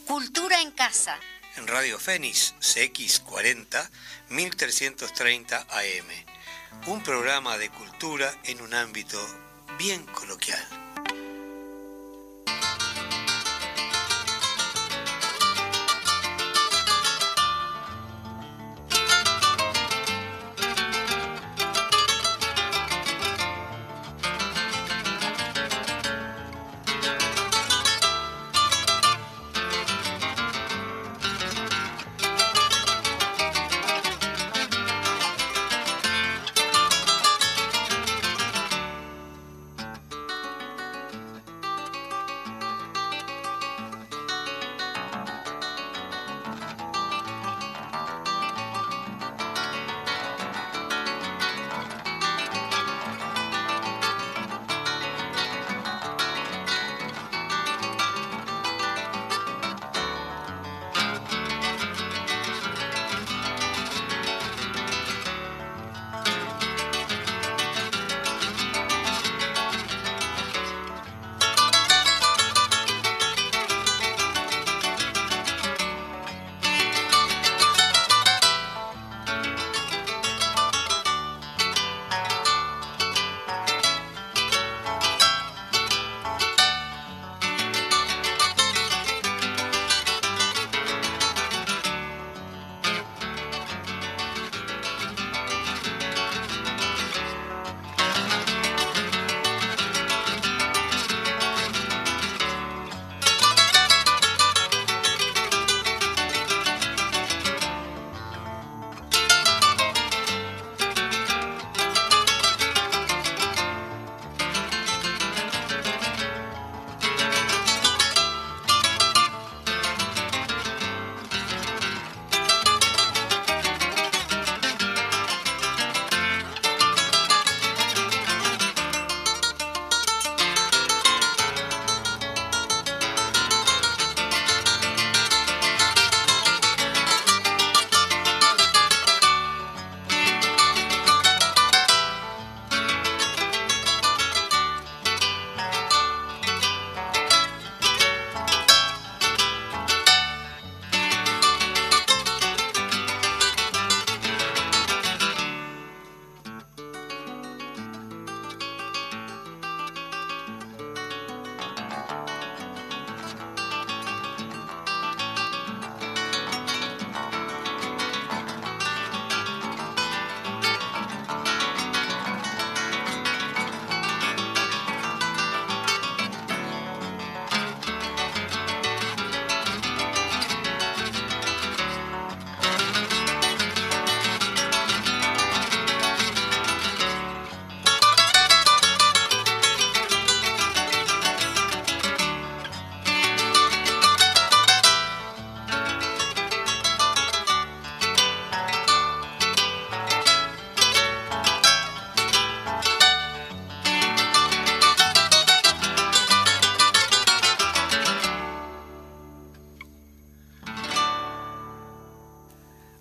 Cultura en Casa. En Radio Fénix, CX40, 1330 AM. Un programa de cultura en un ámbito bien coloquial.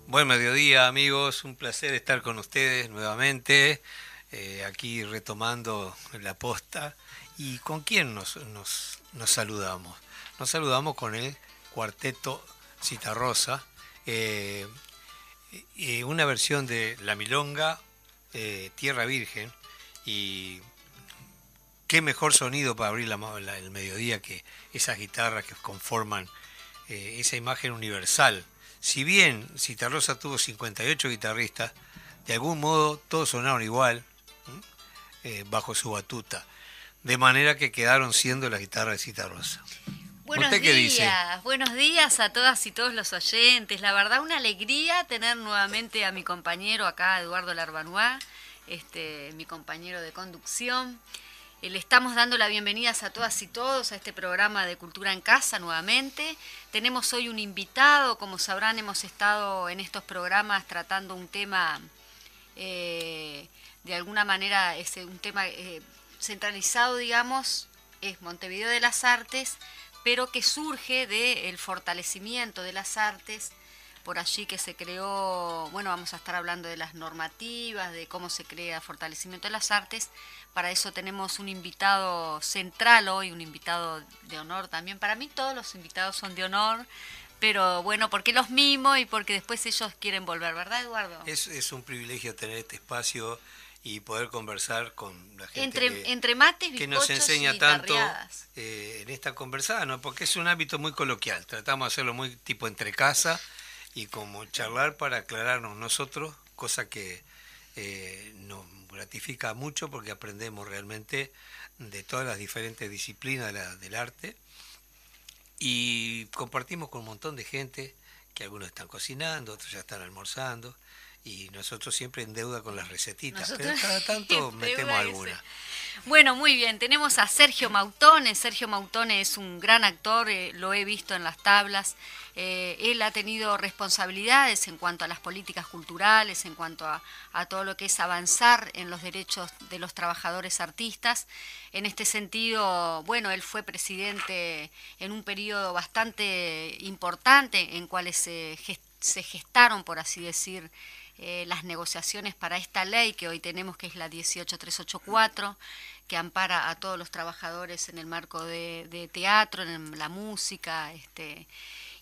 Buen mediodía, amigos, un placer estar con ustedes nuevamente, aquí retomando la posta. ¿Y con quién nos saludamos? Nos saludamos con el Cuarteto Citarrosa, una versión de La Milonga, Tierra Virgen, y qué mejor sonido para abrir el mediodía que esas guitarras que conforman esa imagen universal. Si bien Citarrosa tuvo 58 guitarristas, de algún modo todos sonaron igual, bajo su batuta, de manera que quedaron siendo la guitarra de Citarrosa. Buenos días a todas y todos los oyentes. La verdad, una alegría tener nuevamente a mi compañero acá, Eduardo Larbanois, mi compañero de conducción. Le estamos dando la bienvenida a todas y todos a este programa de Cultura en Casa nuevamente. Tenemos hoy un invitado, como sabrán, hemos estado en estos programas tratando un tema, de alguna manera, es un tema centralizado, digamos, es Montevideo de las Artes, pero que surge del fortalecimiento de las artes por allí que se creó, bueno, vamos a estar hablando de las normativas, de cómo se crea fortalecimiento de las artes. Para eso tenemos un invitado central hoy, un invitado de honor también. Para mí todos los invitados son de honor, pero bueno, porque los mimo y porque después ellos quieren volver, ¿verdad, Eduardo? Es un privilegio tener este espacio y poder conversar con la gente entre mates, que nos enseña y tanto en esta conversada, ¿no? Porque es un ámbito muy coloquial. Tratamos de hacerlo muy tipo entre casa y como charlar para aclararnos nosotros, cosa que nos gratifica mucho porque aprendemos realmente de todas las diferentes disciplinas del arte y compartimos con un montón de gente que algunos están cocinando, otros ya están almorzando y nosotros siempre en deuda con las recetitas, pero cada tanto metemos alguna. Bueno, muy bien, tenemos a Sergio Mautone. Sergio Mautone es un gran actor, lo he visto en las tablas. Él ha tenido responsabilidades en cuanto a las políticas culturales, en cuanto a todo lo que es avanzar en los derechos de los trabajadores artistas. En este sentido, bueno, él fue presidente en un periodo bastante importante en cuales se gestaron, por así decir, las negociaciones para esta ley que hoy tenemos, que es la 18384, que ampara a todos los trabajadores en el marco de teatro, en la música,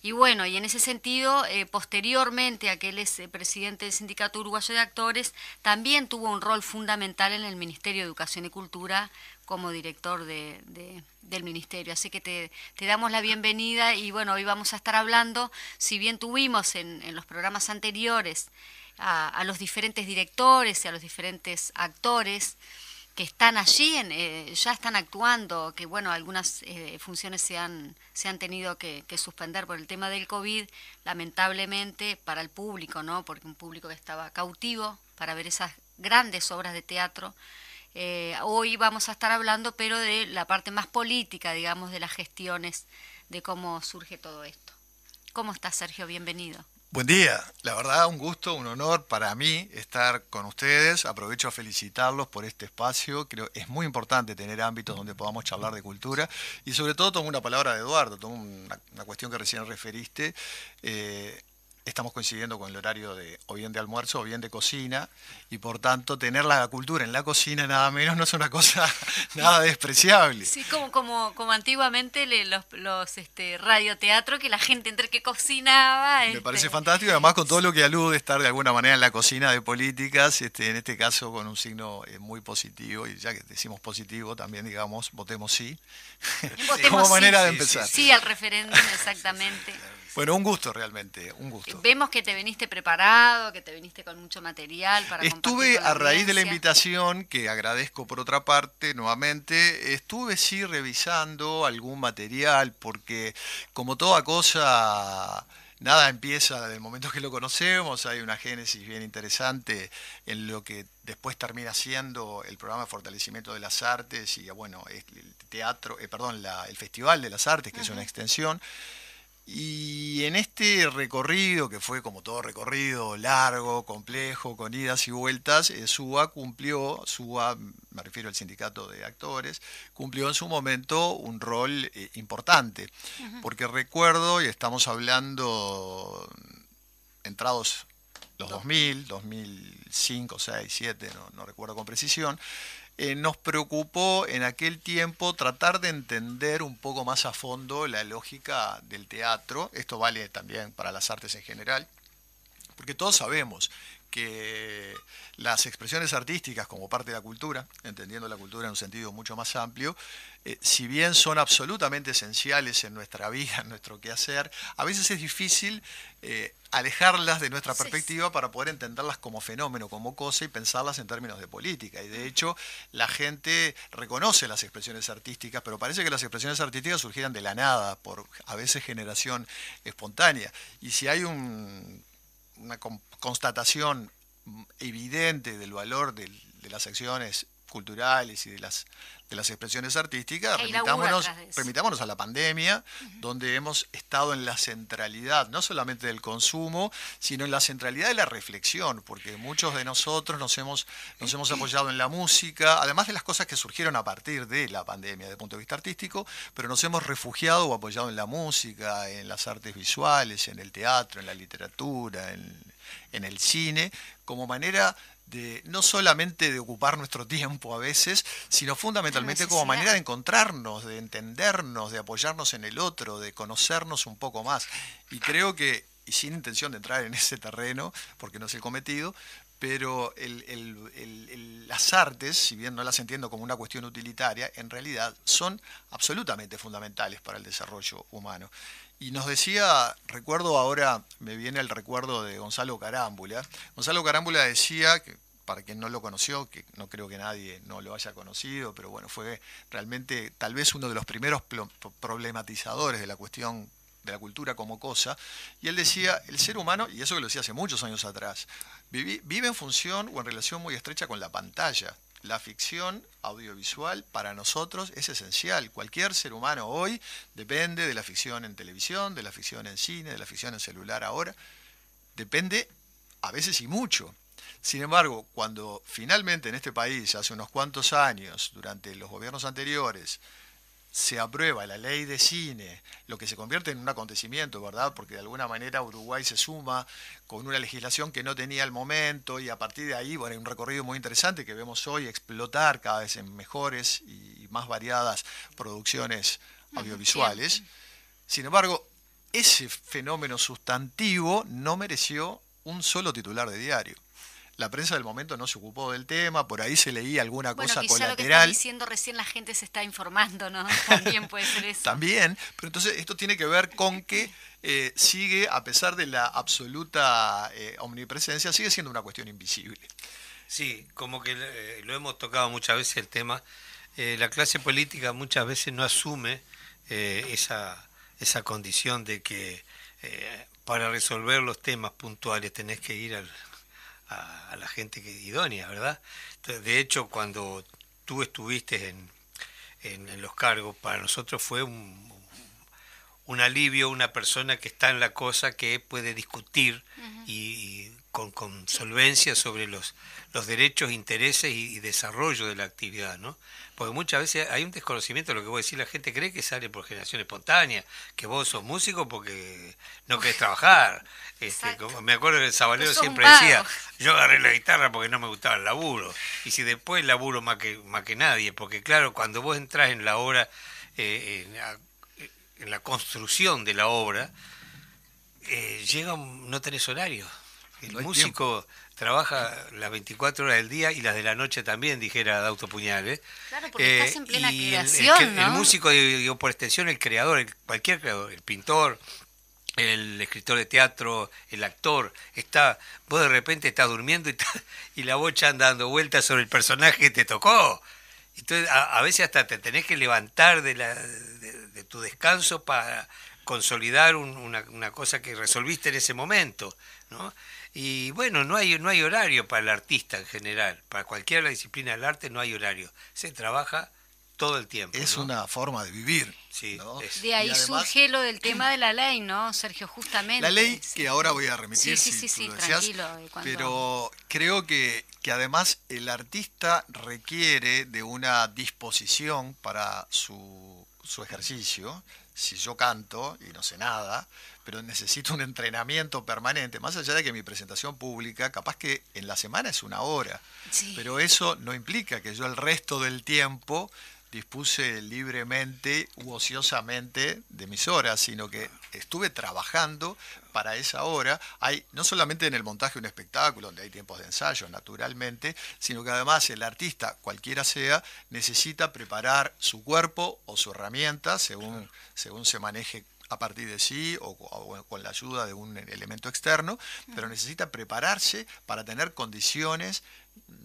y bueno, y en ese sentido, posteriormente a que él es presidente del Sindicato Uruguayo de Actores, también tuvo un rol fundamental en el Ministerio de Educación y Cultura como director del ministerio. Así que te damos la bienvenida y bueno, hoy vamos a estar hablando, si bien tuvimos en los programas anteriores a los diferentes directores y a los diferentes actores que están allí, ya están actuando, que bueno, algunas funciones se han tenido que suspender por el tema del COVID, lamentablemente para el público, ¿no? Porque un público que estaba cautivo para ver esas grandes obras de teatro. Hoy vamos a estar hablando, pero de la parte más política, digamos, de las gestiones, de cómo surge todo esto. ¿Cómo estás, Sergio? Bienvenido. Buen día, la verdad un gusto, un honor para mí estar con ustedes. Aprovecho a felicitarlos por este espacio. Creo que es muy importante tener ámbitos donde podamos charlar de cultura y sobre todo tomo una palabra de Eduardo, tomo una cuestión que recién referiste. Estamos coincidiendo con el horario de o bien de almuerzo o bien de cocina y por tanto tener la cultura en la cocina nada menos no es una cosa nada despreciable. Sí, como antiguamente los radioteatro, que la gente entre que cocinaba. Me parece fantástico, además con todo lo que alude estar de alguna manera en la cocina de políticas, en este caso con un signo muy positivo, y ya que decimos positivo también digamos, votemos sí, como manera de empezar. Sí, al referéndum, exactamente. Sí. Bueno, un gusto realmente, un gusto. Vemos que te viniste preparado, que te viniste con mucho material para Estuve a raíz de la invitación, que agradezco por otra parte nuevamente, estuve sí revisando algún material, porque como toda cosa, nada empieza desde el momento que lo conocemos, hay una génesis bien interesante en lo que después termina siendo el programa de fortalecimiento de las artes y bueno, el teatro, el Festival de las Artes, que es una extensión. Y en este recorrido, que fue como todo recorrido, largo, complejo, con idas y vueltas, SUA, me refiero al sindicato de actores, cumplió en su momento un rol importante. Porque recuerdo, y estamos hablando entrados los 2000, 2005, 6, 7, no recuerdo con precisión, nos preocupó en aquel tiempo tratar de entender un poco más a fondo la lógica del teatro. Esto vale también para las artes en general, porque todos sabemos que las expresiones artísticas como parte de la cultura, entendiendo la cultura en un sentido mucho más amplio, si bien son absolutamente esenciales en nuestra vida, en nuestro quehacer, a veces es difícil alejarlas de nuestra perspectiva para poder entenderlas como fenómeno, como cosa y pensarlas en términos de política. Y de hecho la gente reconoce las expresiones artísticas, pero parece que las expresiones artísticas surgieran de la nada, por a veces generación espontánea. Y si hay una constatación evidente del valor de las acciones culturales y de las de las expresiones artísticas, Hay laburo atrás de eso. remitámonos a la pandemia, donde hemos estado en la centralidad, no solamente del consumo, sino en la centralidad de la reflexión, porque muchos de nosotros nos hemos apoyado en la música, además de las cosas que surgieron a partir de la pandemia desde el punto de vista artístico, pero nos hemos refugiado o apoyado en la música, en las artes visuales, en el teatro, en la literatura, en el cine, como manera de no solamente de ocupar nuestro tiempo a veces, sino fundamentalmente como manera de encontrarnos, de entendernos, de apoyarnos en el otro, de conocernos un poco más. Y creo que, y sin intención de entrar en ese terreno, porque no es el cometido, pero las artes, si bien no las entiendo como una cuestión utilitaria, en realidad son absolutamente fundamentales para el desarrollo humano. Y nos decía, recuerdo ahora, me viene el recuerdo de Gonzalo Carámbula. Gonzalo Carámbula decía, que para quien no lo conoció, que no creo que nadie no lo haya conocido, pero bueno, fue realmente tal vez uno de los primeros problematizadores de la cuestión de la cultura como cosa, y él decía, el ser humano, y eso que lo decía hace muchos años atrás, vive en función o en relación muy estrecha con la pantalla. La ficción audiovisual para nosotros es esencial. Cualquier ser humano hoy depende de la ficción en televisión, de la ficción en cine, de la ficción en celular ahora. Depende a veces y mucho. Sin embargo, cuando finalmente en este país, hace unos cuantos años, durante los gobiernos anteriores, se aprueba la ley de cine, lo que se convierte en un acontecimiento, ¿verdad? Porque de alguna manera Uruguay se suma con una legislación que no tenía al momento y a partir de ahí, bueno, hay un recorrido muy interesante que vemos hoy explotar cada vez en mejores y más variadas producciones audiovisuales. Sin embargo, ese fenómeno sustantivo no mereció un solo titular de diario. La prensa del momento no se ocupó del tema, por ahí se leía alguna cosa colateral. Lo que están diciendo recién la gente se está informando, ¿no? También puede ser eso. También, pero entonces esto tiene que ver con que sigue, a pesar de la absoluta omnipresencia, sigue siendo una cuestión invisible. Sí, como que lo hemos tocado muchas veces el tema, la clase política muchas veces no asume esa condición de que para resolver los temas puntuales tenés que ir a la gente idónea, ¿verdad? Entonces, de hecho, cuando tú estuviste en los cargos, para nosotros fue un alivio, una persona que está en la cosa, que puede discutir y con solvencia sobre los derechos, intereses y desarrollo de la actividad, ¿no? Porque muchas veces hay un desconocimiento de lo que vos decís, la gente cree que sale por generación espontánea, que vos sos músico porque no querés trabajar. Me acuerdo que el Sabalero siempre decía, yo agarré la guitarra porque no me gustaba el laburo, y si después el laburo más que nadie, porque claro, cuando vos entrás en la obra, en la construcción de la obra, no tenés horario. El músico trabaja las 24 horas del día y las de la noche también, dijera Dauto Puñal. Claro, porque estás en plena creación, ¿no? El músico, digo, por extensión, el creador, cualquier creador, el pintor, el escritor de teatro, el actor, vos de repente estás durmiendo y la bocha anda dando vueltas sobre el personaje que te tocó. Entonces, a veces hasta te tenés que levantar de tu descanso para consolidar una cosa que resolviste en ese momento, ¿no? Y bueno, no hay horario para el artista en general, para cualquier disciplina del arte no hay horario, se trabaja todo el tiempo. Es, ¿no?, una forma de vivir. Sí, ¿no? De ahí además surge lo del tema de la ley, ¿no, Sergio? Justamente. La ley que ahora voy a remitir, sí, lo deseas, tranquilo. Pero creo que además el artista requiere de una disposición para su ejercicio. Si yo canto y no sé nada, pero necesito un entrenamiento permanente, más allá de que mi presentación pública, capaz que en la semana es 1 hora, pero eso no implica que yo el resto del tiempo dispuse libremente u ociosamente de mis horas, sino que estuve trabajando para esa hora. Hay no solamente en el montaje de un espectáculo, donde hay tiempos de ensayo, naturalmente, sino que además el artista, cualquiera sea, necesita preparar su cuerpo o su herramienta, según se maneje a partir de sí o con la ayuda de un elemento externo, pero necesita prepararse para tener condiciones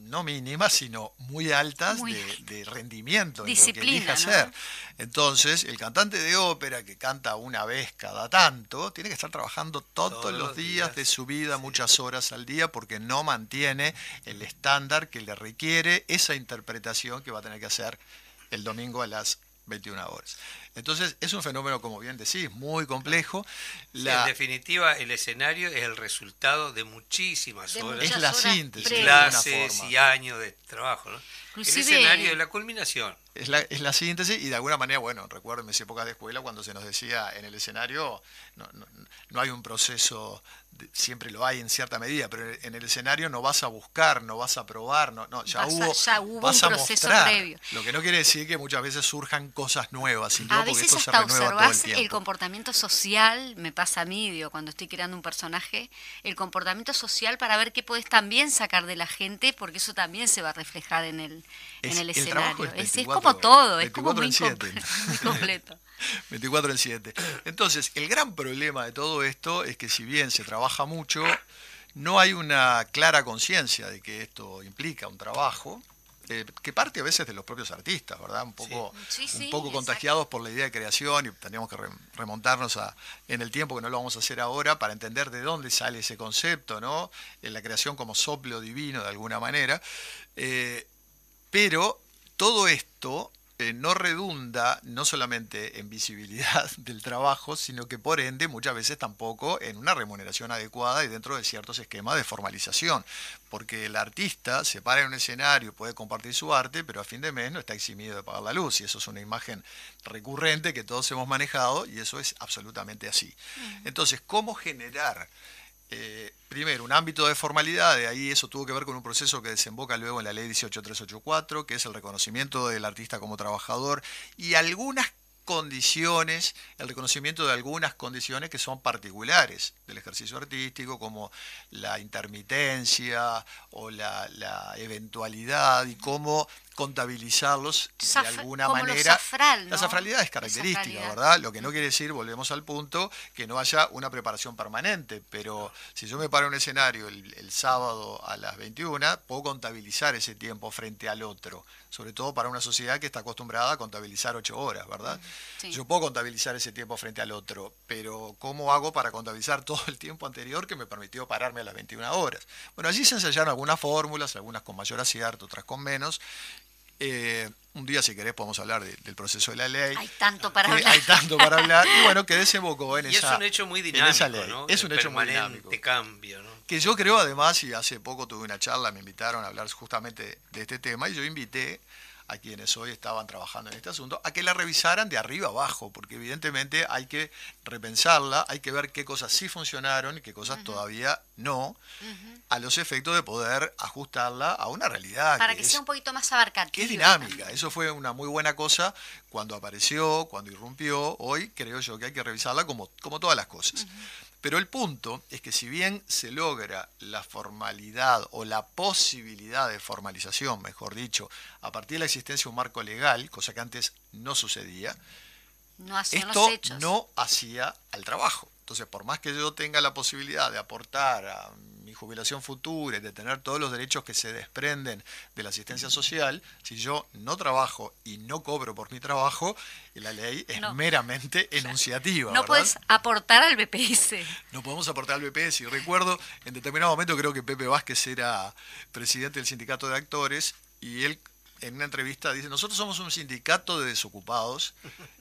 no mínimas, sino muy altas de rendimiento en lo que elija hacer. ¿No? Entonces, el cantante de ópera que canta una vez cada tanto, tiene que estar trabajando todos los días de su vida, muchas horas al día, porque no mantiene el estándar que le requiere esa interpretación que va a tener que hacer el domingo a las 21 horas. Entonces, es un fenómeno, como bien decís, muy complejo. Sí, en definitiva, el escenario es el resultado de muchísimas horas. Es la síntesis. De clases y años de trabajo, ¿no? Inclusive, el escenario de la culminación. Es la síntesis y de alguna manera, bueno, recuerdo en mis épocas de escuela cuando se nos decía en el escenario, no hay un proceso, siempre lo hay en cierta medida, pero en el escenario no vas a buscar, no vas a probar, ya hubo vas un proceso mostrar, previo. Lo que no quiere decir que muchas veces surjan cosas nuevas, sin duda, a veces porque esto hasta se renueva todo observás el tiempo. el comportamiento social, me pasa a mí, digo, cuando estoy creando un personaje, el comportamiento social para ver qué podés también sacar de la gente, porque eso también se va a reflejar en el escenario. Es como todo, es como 24 en 7. muy completo. 24 en 7. Entonces, el gran problema de todo esto es que si bien se trabaja mucho, no hay una clara conciencia de que esto implica un trabajo, que parte a veces de los propios artistas, ¿verdad? Un poco contagiados por la idea de creación, y tendríamos que remontarnos en el tiempo, que no lo vamos a hacer ahora, para entender de dónde sale ese concepto, ¿no? La creación como soplo divino, de alguna manera. Pero todo esto no redunda no solamente en visibilidad del trabajo, sino que por ende muchas veces tampoco en una remuneración adecuada y dentro de ciertos esquemas de formalización. Porque el artista se para en un escenario, puede compartir su arte, pero a fin de mes no está eximido de pagar la luz. Y eso es una imagen recurrente que todos hemos manejado y eso es absolutamente así. Entonces, ¿cómo generar primero un ámbito de formalidad? De ahí eso tuvo que ver con un proceso que desemboca luego en la ley 18384, que es el reconocimiento del artista como trabajador y algunas condiciones, el reconocimiento de algunas condiciones que son particulares del ejercicio artístico, como la intermitencia o la eventualidad, y cómo contabilizarlos de alguna manera. Safral, ¿no? La safralidad es característica, ¿verdad? Lo que no quiere decir, volvemos al punto, que no haya una preparación permanente, pero si yo me paro en un escenario el sábado a las 21, puedo contabilizar ese tiempo frente al otro, sobre todo para una sociedad que está acostumbrada a contabilizar 8 horas, ¿verdad? Sí. Yo puedo contabilizar ese tiempo frente al otro, pero ¿cómo hago para contabilizar todo el tiempo anterior que me permitió pararme a las 21 horas? Bueno, allí se ensayaron algunas fórmulas, algunas con mayor acierto, otras con menos. Un día, si querés, podemos hablar del proceso de la ley. Hay tanto para hablar. Hay tanto para hablar. Y bueno, que desembocó en esa ley. Y es un hecho muy dinámico, ¿no? Es un hecho muy dinámico. Cambio, ¿no? Que yo creo, además, y hace poco tuve una charla, me invitaron a hablar justamente de este tema, y yo invité a quienes hoy estaban trabajando en este asunto, a que la revisaran de arriba abajo, porque evidentemente hay que repensarla, hay que ver qué cosas sí funcionaron y qué cosas todavía no, a los efectos de poder ajustarla a una realidad. Para que sea un poquito más abarcativa. Que es dinámica. Eso fue una muy buena cosa cuando apareció, cuando irrumpió. Hoy creo yo que hay que revisarla como todas las cosas. Pero el punto es que si bien se logra la formalidad o la posibilidad de formalización, mejor dicho, a partir de la existencia de un marco legal, cosa que antes no sucedía, esto no hacía al trabajo. Entonces, por más que yo tenga la posibilidad de aportar a mi jubilación futura y de tener todos los derechos que se desprenden de la asistencia social, si yo no trabajo y no cobro por mi trabajo, la ley es meramente enunciativa. No puedes aportar al BPS. No podemos aportar al BPS. Y recuerdo, en determinado momento, creo que Pepe Vázquez era presidente del sindicato de actores, y él en una entrevista dice: nosotros somos un sindicato de desocupados.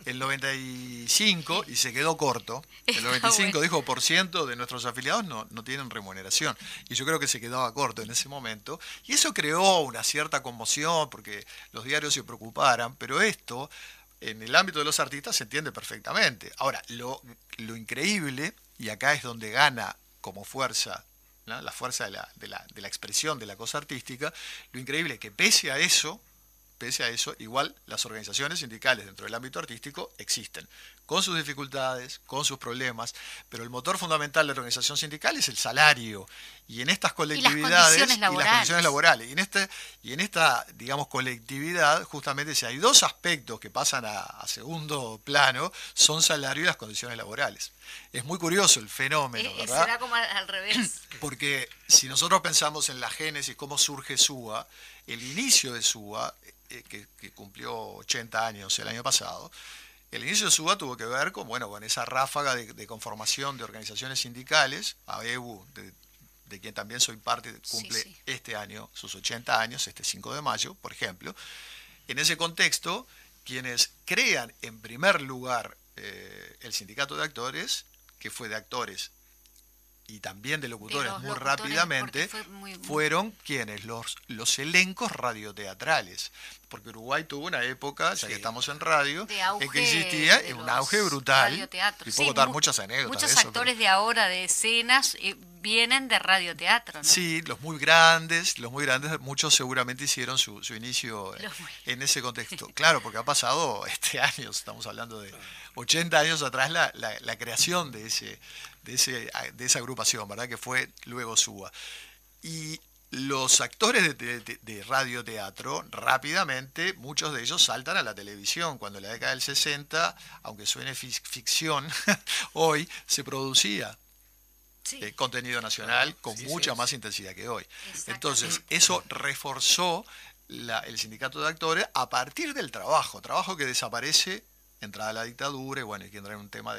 El 95, y se quedó corto, el 95 dijo % de nuestros afiliados no tienen remuneración. Y yo creo que se quedaba corto en ese momento. Y eso creó una cierta conmoción porque los diarios se preocuparan, pero esto, en el ámbito de los artistas, se entiende perfectamente. Ahora, lo increíble, y acá es donde gana como fuerza, ¿no?, la fuerza de la expresión de la cosa artística, lo increíble es que pese a eso, igual las organizaciones sindicales dentro del ámbito artístico existen, con sus dificultades, con sus problemas, pero el motor fundamental de la organización sindical es el salario. Y en estas colectividades y las condiciones laborales. Y en esta, digamos, colectividad, justamente, si hay dos aspectos que pasan a segundo plano, son salario y las condiciones laborales. Es muy curioso el fenómeno, ¿verdad? Será como al revés. Porque si nosotros pensamos en la génesis, cómo surge SUA, el inicio de SUA, que cumplió 80 años el año pasado, el inicio de SUA tuvo que ver con esa ráfaga de conformación de organizaciones sindicales. AEBU, de quien también soy parte, cumple este año sus 80 años, este 5 de mayo, por ejemplo. En ese contexto, quienes crean en primer lugar el sindicato de actores, que fue de actores y también de locutores muy rápidamente, fueron quienes, los elencos radioteatrales. Porque Uruguay tuvo una época, ya que estamos en radio, en que existía un auge brutal. Y puedo contar muchas anécdotas. Muchos actores de ahora, de escenas, vienen de radioteatro, ¿no? Sí, los muy grandes, muchos seguramente hicieron su inicio en ese contexto. Claro, porque ha pasado años, estamos hablando de 80 años atrás, la creación de esa agrupación, ¿verdad? Que fue luego SUA. Y los actores de radioteatro, rápidamente, muchos de ellos saltan a la televisión. Cuando en la década del 60, aunque suene ficción, hoy se producía contenido nacional con mucha más intensidad que hoy. Entonces, eso reforzó el sindicato de actores a partir del trabajo que desaparece entrada la dictadura, y bueno, y que entra en un tema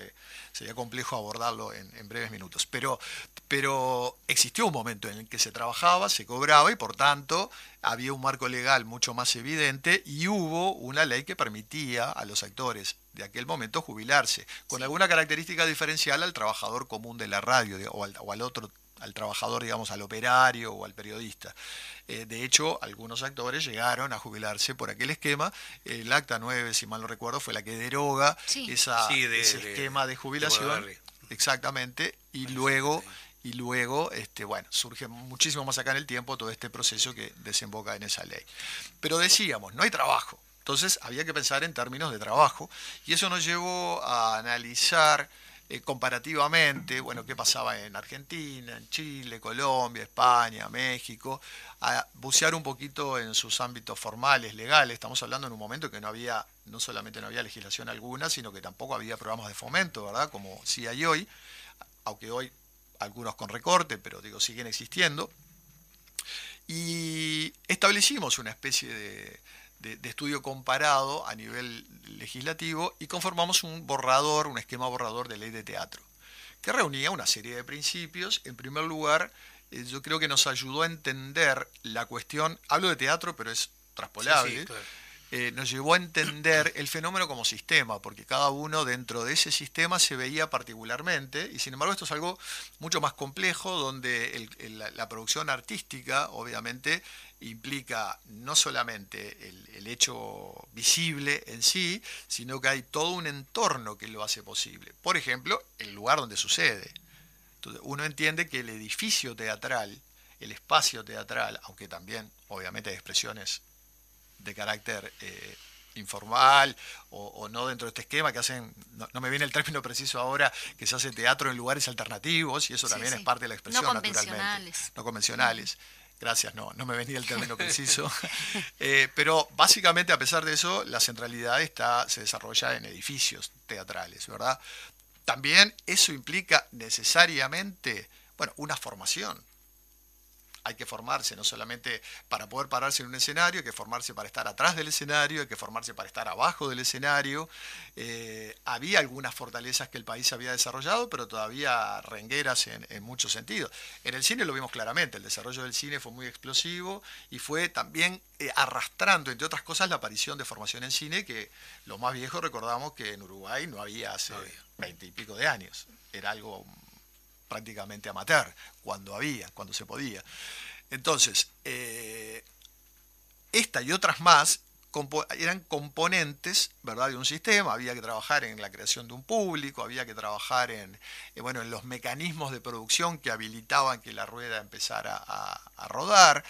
sería complejo abordarlo en breves minutos, pero existió un momento en el que se trabajaba, se cobraba, y por tanto había un marco legal mucho más evidente, y hubo una ley que permitía a los actores de aquel momento jubilarse, con alguna característica diferencial al trabajador común de la radio, o al otro, al trabajador, digamos, al operario o al periodista. De hecho, algunos actores llegaron a jubilarse por aquel esquema. El Acta 9, si mal no recuerdo, fue la que deroga ese esquema de jubilación. Exactamente. Y luego, bueno, surge muchísimo más acá en el tiempo todo este proceso que desemboca en esa ley. Pero decíamos, no hay trabajo. Entonces había que pensar en términos de trabajo. Y eso nos llevó a analizar comparativamente, bueno, qué pasaba en Argentina, en Chile, Colombia, España, México, a bucear un poquito en sus ámbitos formales, legales. Estamos hablando en un momento que no solamente no había legislación alguna, sino que tampoco había programas de fomento, ¿verdad? Como sí hay hoy, aunque hoy algunos con recorte, pero digo, siguen existiendo. Y establecimos una especie de estudio comparado a nivel legislativo y conformamos un esquema borrador de ley de teatro, que reunía una serie de principios. En primer lugar, yo creo que nos ayudó a entender la cuestión, hablo de teatro, pero es traspolable, claro. Nos llevó a entender el fenómeno como sistema, porque cada uno dentro de ese sistema se veía particularmente, y sin embargo esto es algo mucho más complejo, donde la producción artística obviamente implica no solamente el hecho visible en sí, sino que hay todo un entorno que lo hace posible. Por ejemplo, el lugar donde sucede. Entonces, uno entiende que el edificio teatral, el espacio teatral, aunque también obviamente hay expresiones de carácter informal o no dentro de este esquema que hacen, no me viene el término preciso ahora, que se hace teatro en lugares alternativos, y eso también es parte de la expresión, no convencionales. Naturalmente. No convencionales. Gracias, no me venía el término preciso. Pero básicamente, a pesar de eso, la centralidad se desarrolla en edificios teatrales, ¿verdad? También eso implica necesariamente, bueno, una formación. Hay que formarse no solamente para poder pararse en un escenario, hay que formarse para estar atrás del escenario, hay que formarse para estar abajo del escenario. Había algunas fortalezas que el país había desarrollado, pero todavía rengueras en muchos sentidos. En el cine lo vimos claramente, el desarrollo del cine fue muy explosivo y fue también arrastrando, entre otras cosas, la aparición de formación en cine, que los más viejos recordamos que en Uruguay no había hace 20 y pico de años. Era algo prácticamente amateur, cuando se podía. Entonces, esta y otras más eran componentes, ¿verdad?, de un sistema. Había que trabajar en la creación de un público, había que trabajar en los mecanismos de producción que habilitaban que la rueda empezara a rodar.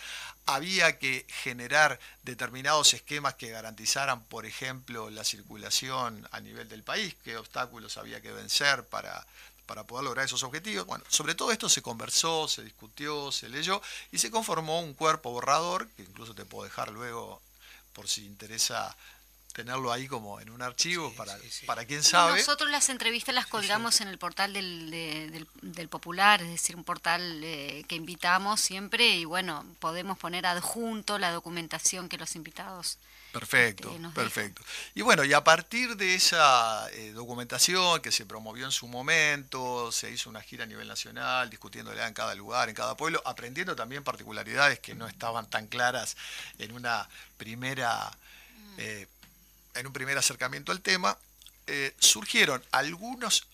Había que generar determinados esquemas que garantizaran, por ejemplo, la circulación a nivel del país, qué obstáculos había que vencer para poder lograr esos objetivos. Bueno, sobre todo esto se conversó, se discutió, se leyó y se conformó un cuerpo borrador, que incluso te puedo dejar luego por si interesa tenerlo ahí como en un archivo para quien sabe. Nosotros las entrevistas las colgamos en el portal del Popular, es decir, un portal que invitamos siempre, y bueno, podemos poner adjunto la documentación que los invitados Perfecto. Y bueno, y a partir de esa documentación que se promovió en su momento, se hizo una gira a nivel nacional, discutiéndola en cada lugar, en cada pueblo, aprendiendo también particularidades que no estaban tan claras en una primera en un primer acercamiento al tema, surgieron algunos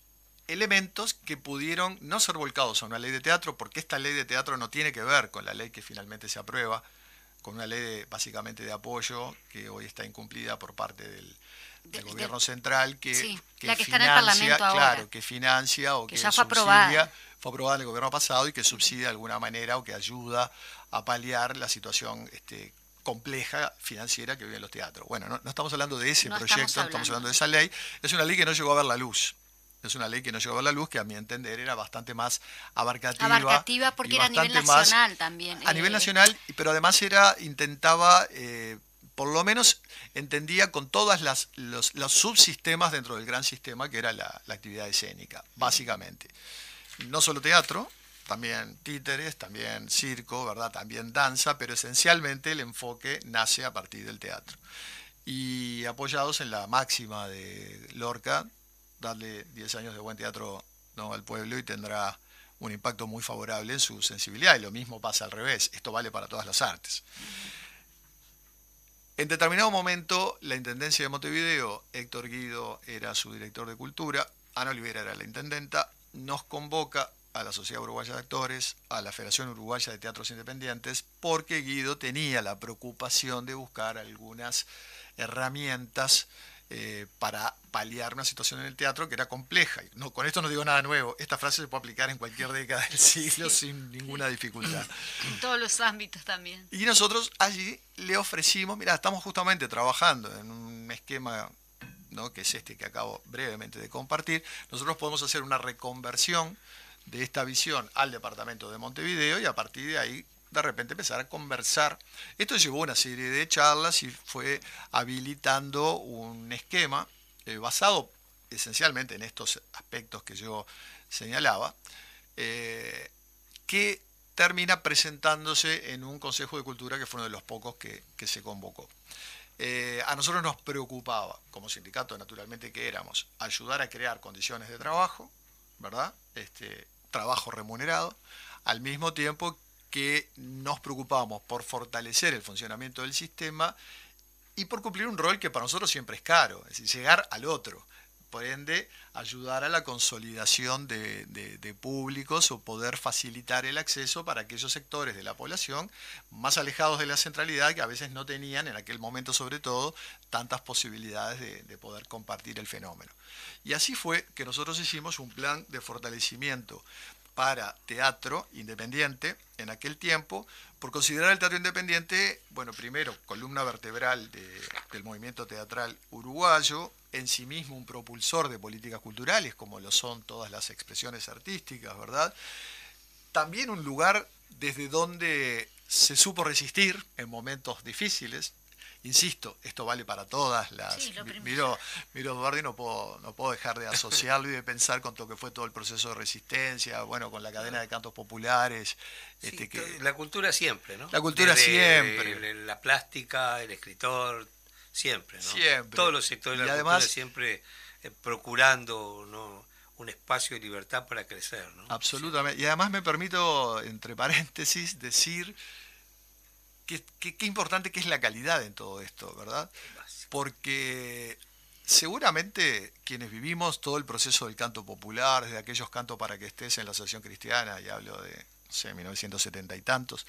elementos que pudieron no ser volcados a una ley de teatro, porque esta ley de teatro no tiene que ver con la ley que finalmente se aprueba, con una ley básicamente de apoyo que hoy está incumplida por parte del gobierno central, que la que financia, está en el Parlamento ahora. claro, que financia o que ya fue subsidia, fue aprobada en el gobierno pasado y que subsidia de alguna manera o que ayuda a paliar la situación compleja financiera que viven los teatros. Bueno, no estamos hablando de ese proyecto, estamos hablando de esa ley. Es una ley que no llegó a ver la luz. Es una ley que no llegó a ver la luz, que a mi entender era bastante más abarcativa. Abarcativa porque era a nivel nacional también. A nivel nacional, pero además intentaba, por lo menos entendía con todas los subsistemas dentro del gran sistema que era la actividad escénica, básicamente. No solo teatro, también títeres, también circo, ¿verdad? También danza, pero esencialmente el enfoque nace a partir del teatro. Y apoyados en la máxima de Lorca, darle 10 años de buen teatro, ¿no?, al pueblo y tendrá un impacto muy favorable en su sensibilidad. Y lo mismo pasa al revés, esto vale para todas las artes. En determinado momento, la Intendencia de Montevideo, Héctor Guido era su director de cultura, Ana Olivera era la intendenta, nos convoca a la Sociedad Uruguaya de Actores, a la Federación Uruguaya de Teatros Independientes, porque Guido tenía la preocupación de buscar algunas herramientas para paliar una situación en el teatro que era compleja. No, con esto no digo nada nuevo, esta frase se puede aplicar en cualquier década del siglo sin ninguna dificultad. En todos los ámbitos también. Y nosotros allí le ofrecimos, mira, estamos justamente trabajando en un esquema, ¿no?, que es este que acabo brevemente de compartir. Nosotros podemos hacer una reconversión de esta visión al departamento de Montevideo y a partir de ahí de repente empezar a conversar. Esto llevó una serie de charlas y fue habilitando un esquema basado esencialmente en estos aspectos que yo señalaba, que termina presentándose en un Consejo de Cultura que fue uno de los pocos que se convocó. A nosotros nos preocupaba, como sindicato naturalmente que éramos, ayudar a crear condiciones de trabajo, ¿verdad? Trabajo remunerado, al mismo tiempo que nos preocupábamos por fortalecer el funcionamiento del sistema y por cumplir un rol que para nosotros siempre es caro, es decir, llegar al otro. Por ende, ayudar a la consolidación de públicos o poder facilitar el acceso para aquellos sectores de la población más alejados de la centralidad que a veces no tenían, en aquel momento sobre todo, tantas posibilidades de poder compartir el fenómeno. Y así fue que nosotros hicimos un plan de fortalecimiento para teatro independiente en aquel tiempo, por considerar el teatro independiente, bueno, primero, columna vertebral del movimiento teatral uruguayo, en sí mismo un propulsor de políticas culturales, como lo son todas las expresiones artísticas, ¿verdad? También un lugar desde donde se supo resistir en momentos difíciles. Insisto, esto vale para todas las... Sí, miro Eduardo y no puedo dejar de asociarlo y de pensar con lo que fue todo el proceso de resistencia, bueno, con la cadena de cantos populares. Sí, la cultura siempre, ¿no? La cultura siempre. La plástica, el escritor, siempre, ¿no? Siempre. Todos los sectores de la cultura siempre procurando, ¿no?, un espacio de libertad para crecer, ¿no? Absolutamente. Y además me permito, entre paréntesis, decir... Qué importante que es la calidad en todo esto, ¿verdad? Porque seguramente quienes vivimos todo el proceso del canto popular, desde aquellos cantos para que estés en la Asociación Cristiana, y hablo de, no sé, 1970 y tantos,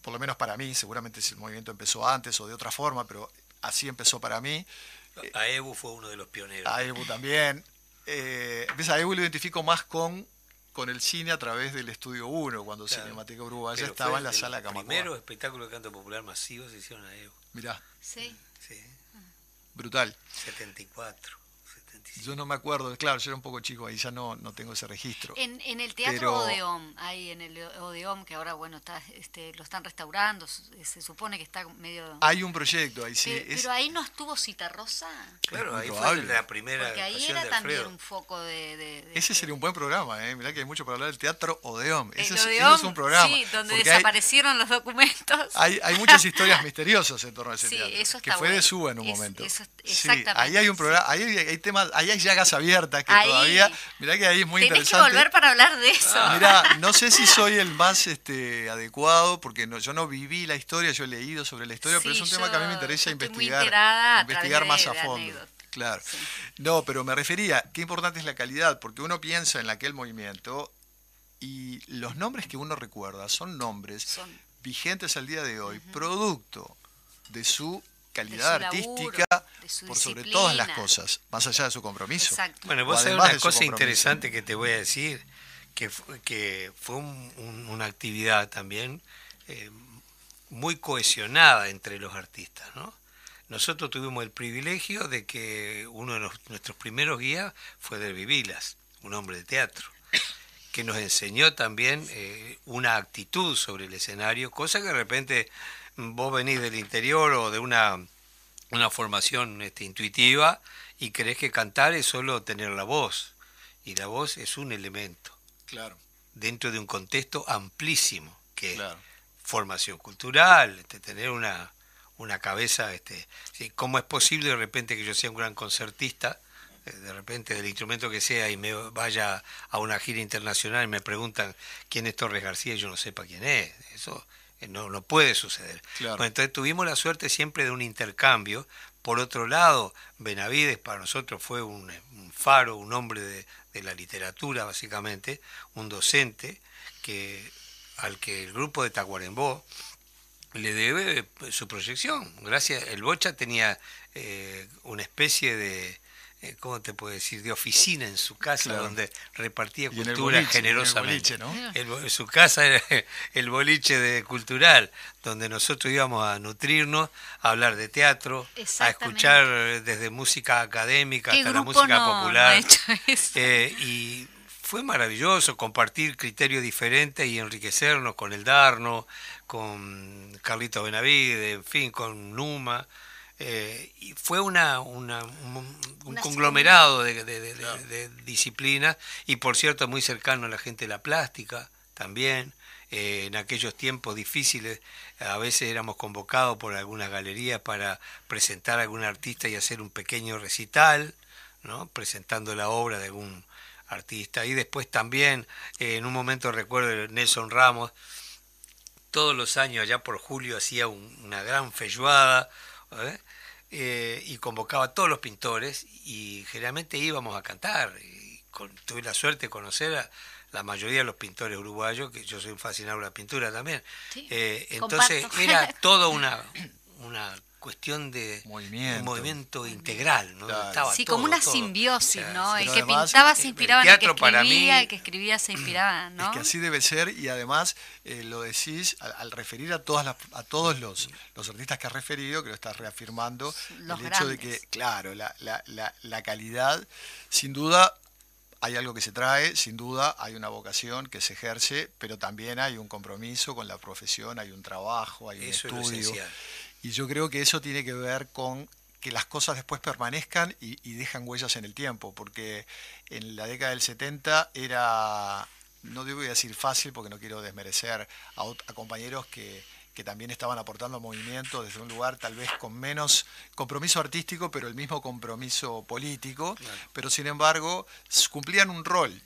por lo menos para mí, seguramente el movimiento empezó antes o de otra forma, pero así empezó para mí. AEBU fue uno de los pioneros. AEBU también. AEBU lo identifico más con el cine a través del Estudio 1, cuando claro, Cinemateca Uruguaya estaba en la sala Camacuá. El primero espectáculo de canto popular masivo se hicieron a EBU. Mirá. Sí. Sí. Brutal. 74. Yo no me acuerdo, claro, yo era un poco chico ahí, ya no tengo ese registro. En el Teatro Odeón, ahí en el Odeón, que ahora bueno lo están restaurando, se supone que está medio... Hay un proyecto ahí, sí. Pero ahí no estuvo Citarrosa. Claro, ahí fue la primera. Porque ahí era también un foco Ese sería un buen programa, mirá que hay mucho para hablar del Teatro Odeón. Ese Odeón, es un programa. Sí, donde desaparecieron los documentos. Hay muchas historias misteriosas en torno a ese teatro. Eso está que fue bueno. de Suba en un momento. Eso, exactamente. Sí, ahí hay un programa, ahí hay temas... ahí hay llagas abiertas que ahí, todavía, mirá que ahí es muy tenés interesante. que volver para hablar de eso. Mirá, no sé si soy el más adecuado, porque yo no viví la historia, yo he leído sobre la historia, Sí, pero es un tema que a mí me interesa estoy muy investigar, enterada investigar más a de fondo. anécdotas. Claro. Sí. No, pero me refería, qué importante es la calidad, porque uno piensa en aquel movimiento y los nombres que uno recuerda son nombres vigentes al día de hoy, producto de su calidad de su artística, laburo, de su por sobre disciplina. todas las cosas, más allá de su compromiso. Exacto. Bueno, vos sabés además una de su cosa compromiso. interesante que te voy a decir, que fue una actividad también muy cohesionada entre los artistas, ¿no? Nosotros tuvimos el privilegio de que uno de nuestros primeros guías fue Derby Vilas, un hombre de teatro, que nos enseñó también una actitud sobre el escenario, cosa que de repente vos venís del interior o de una formación intuitiva y creés que cantar es solo tener la voz, y la voz es un elemento. Claro. Dentro de un contexto amplísimo, que Claro. formación cultural, tener una cabeza, ¿sí? ¿Cómo es posible de repente que yo sea un gran concertista, de repente del instrumento que sea, y me vaya a una gira internacional y me preguntan quién es Torres García y yo no sepa quién es? Eso no puede suceder. Claro. Bueno, entonces tuvimos la suerte siempre de un intercambio. Por otro lado, Benavides para nosotros fue un faro, un hombre de la literatura básicamente, un docente al que el grupo de Tacuarembó le debe su proyección. Gracias, el Bocha tenía una especie de, ¿cómo te puedo decir?, de oficina en su casa, claro, donde repartía y cultura boliche, generosamente. En el boliche, ¿no? Su casa era el boliche cultural, donde nosotros íbamos a nutrirnos, a hablar de teatro, a escuchar desde música académica hasta la música popular. Y fue maravilloso compartir criterios diferentes y enriquecernos con el Darno, con Carlito Benavides, en fin, con Numa. Y fue un conglomerado de disciplinas, y por cierto muy cercano a la gente de la plástica también. En aquellos tiempos difíciles a veces éramos convocados por algunas galerías para presentar a algún artista y hacer un pequeño recital, ¿no?, presentando la obra de algún artista. Y después también, en un momento recuerdo, Nelson Ramos, todos los años allá por julio hacía una gran feijoada, y convocaba a todos los pintores y generalmente íbamos a cantar. Y tuve la suerte de conocer a la mayoría de los pintores uruguayos, que yo soy un fascinado de la pintura también. Sí, entonces comparto. Era toda una cuestión de movimiento integral, ¿no? Claro. Estaba sí, todo, como una simbiosis, claro, ¿no? sí, El que además, pintaba se inspiraba en el que escribía, mí, el que escribía se inspiraba, ¿no? Es que así debe ser, y además lo decís al referir a todos los artistas que has referido, que lo estás reafirmando, los el hecho grandes. De que, claro, la calidad, sin duda, hay algo que se trae, sin duda hay una vocación que se ejerce, pero también hay un compromiso con la profesión, hay un trabajo, hay un estudio. Y yo creo que eso tiene que ver con que las cosas después permanezcan y dejan huellas en el tiempo, porque en la década del 70 era, no debo decir fácil porque no quiero desmerecer a compañeros que también estaban aportando al movimiento desde un lugar tal vez con menos compromiso artístico, pero el mismo compromiso político, claro. Pero sin embargo cumplían un rol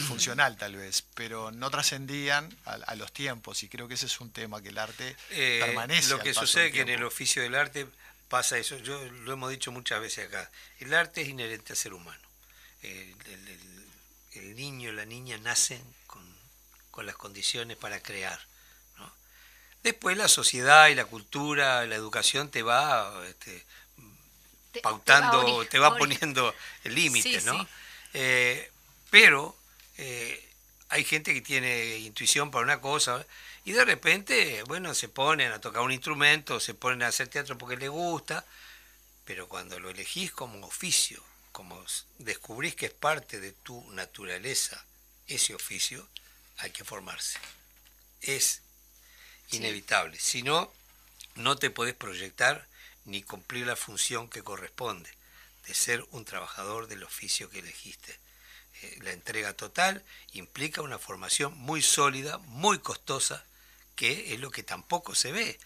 funcional tal vez, pero no trascendían a los tiempos, y creo que ese es un tema que el arte permanece. Lo que sucede es que en el oficio del arte pasa eso, yo lo hemos dicho muchas veces acá, el arte es inherente al ser humano. El niño y la niña nacen con las condiciones para crear, ¿no? Después la sociedad y la cultura, la educación te va pautando, te va poniendo límites, sí, ¿no? Sí. Pero hay gente que tiene intuición para una cosa y de repente, bueno, se ponen a tocar un instrumento, se ponen a hacer teatro porque les gusta, pero cuando lo elegís como oficio, como descubrís que es parte de tu naturaleza ese oficio, hay que formarse. Es inevitable. Si no, no te podés proyectar ni cumplir la función que corresponde de ser un trabajador del oficio que elegiste. La entrega total implica una formación muy sólida, muy costosa, que es lo que tampoco se ve,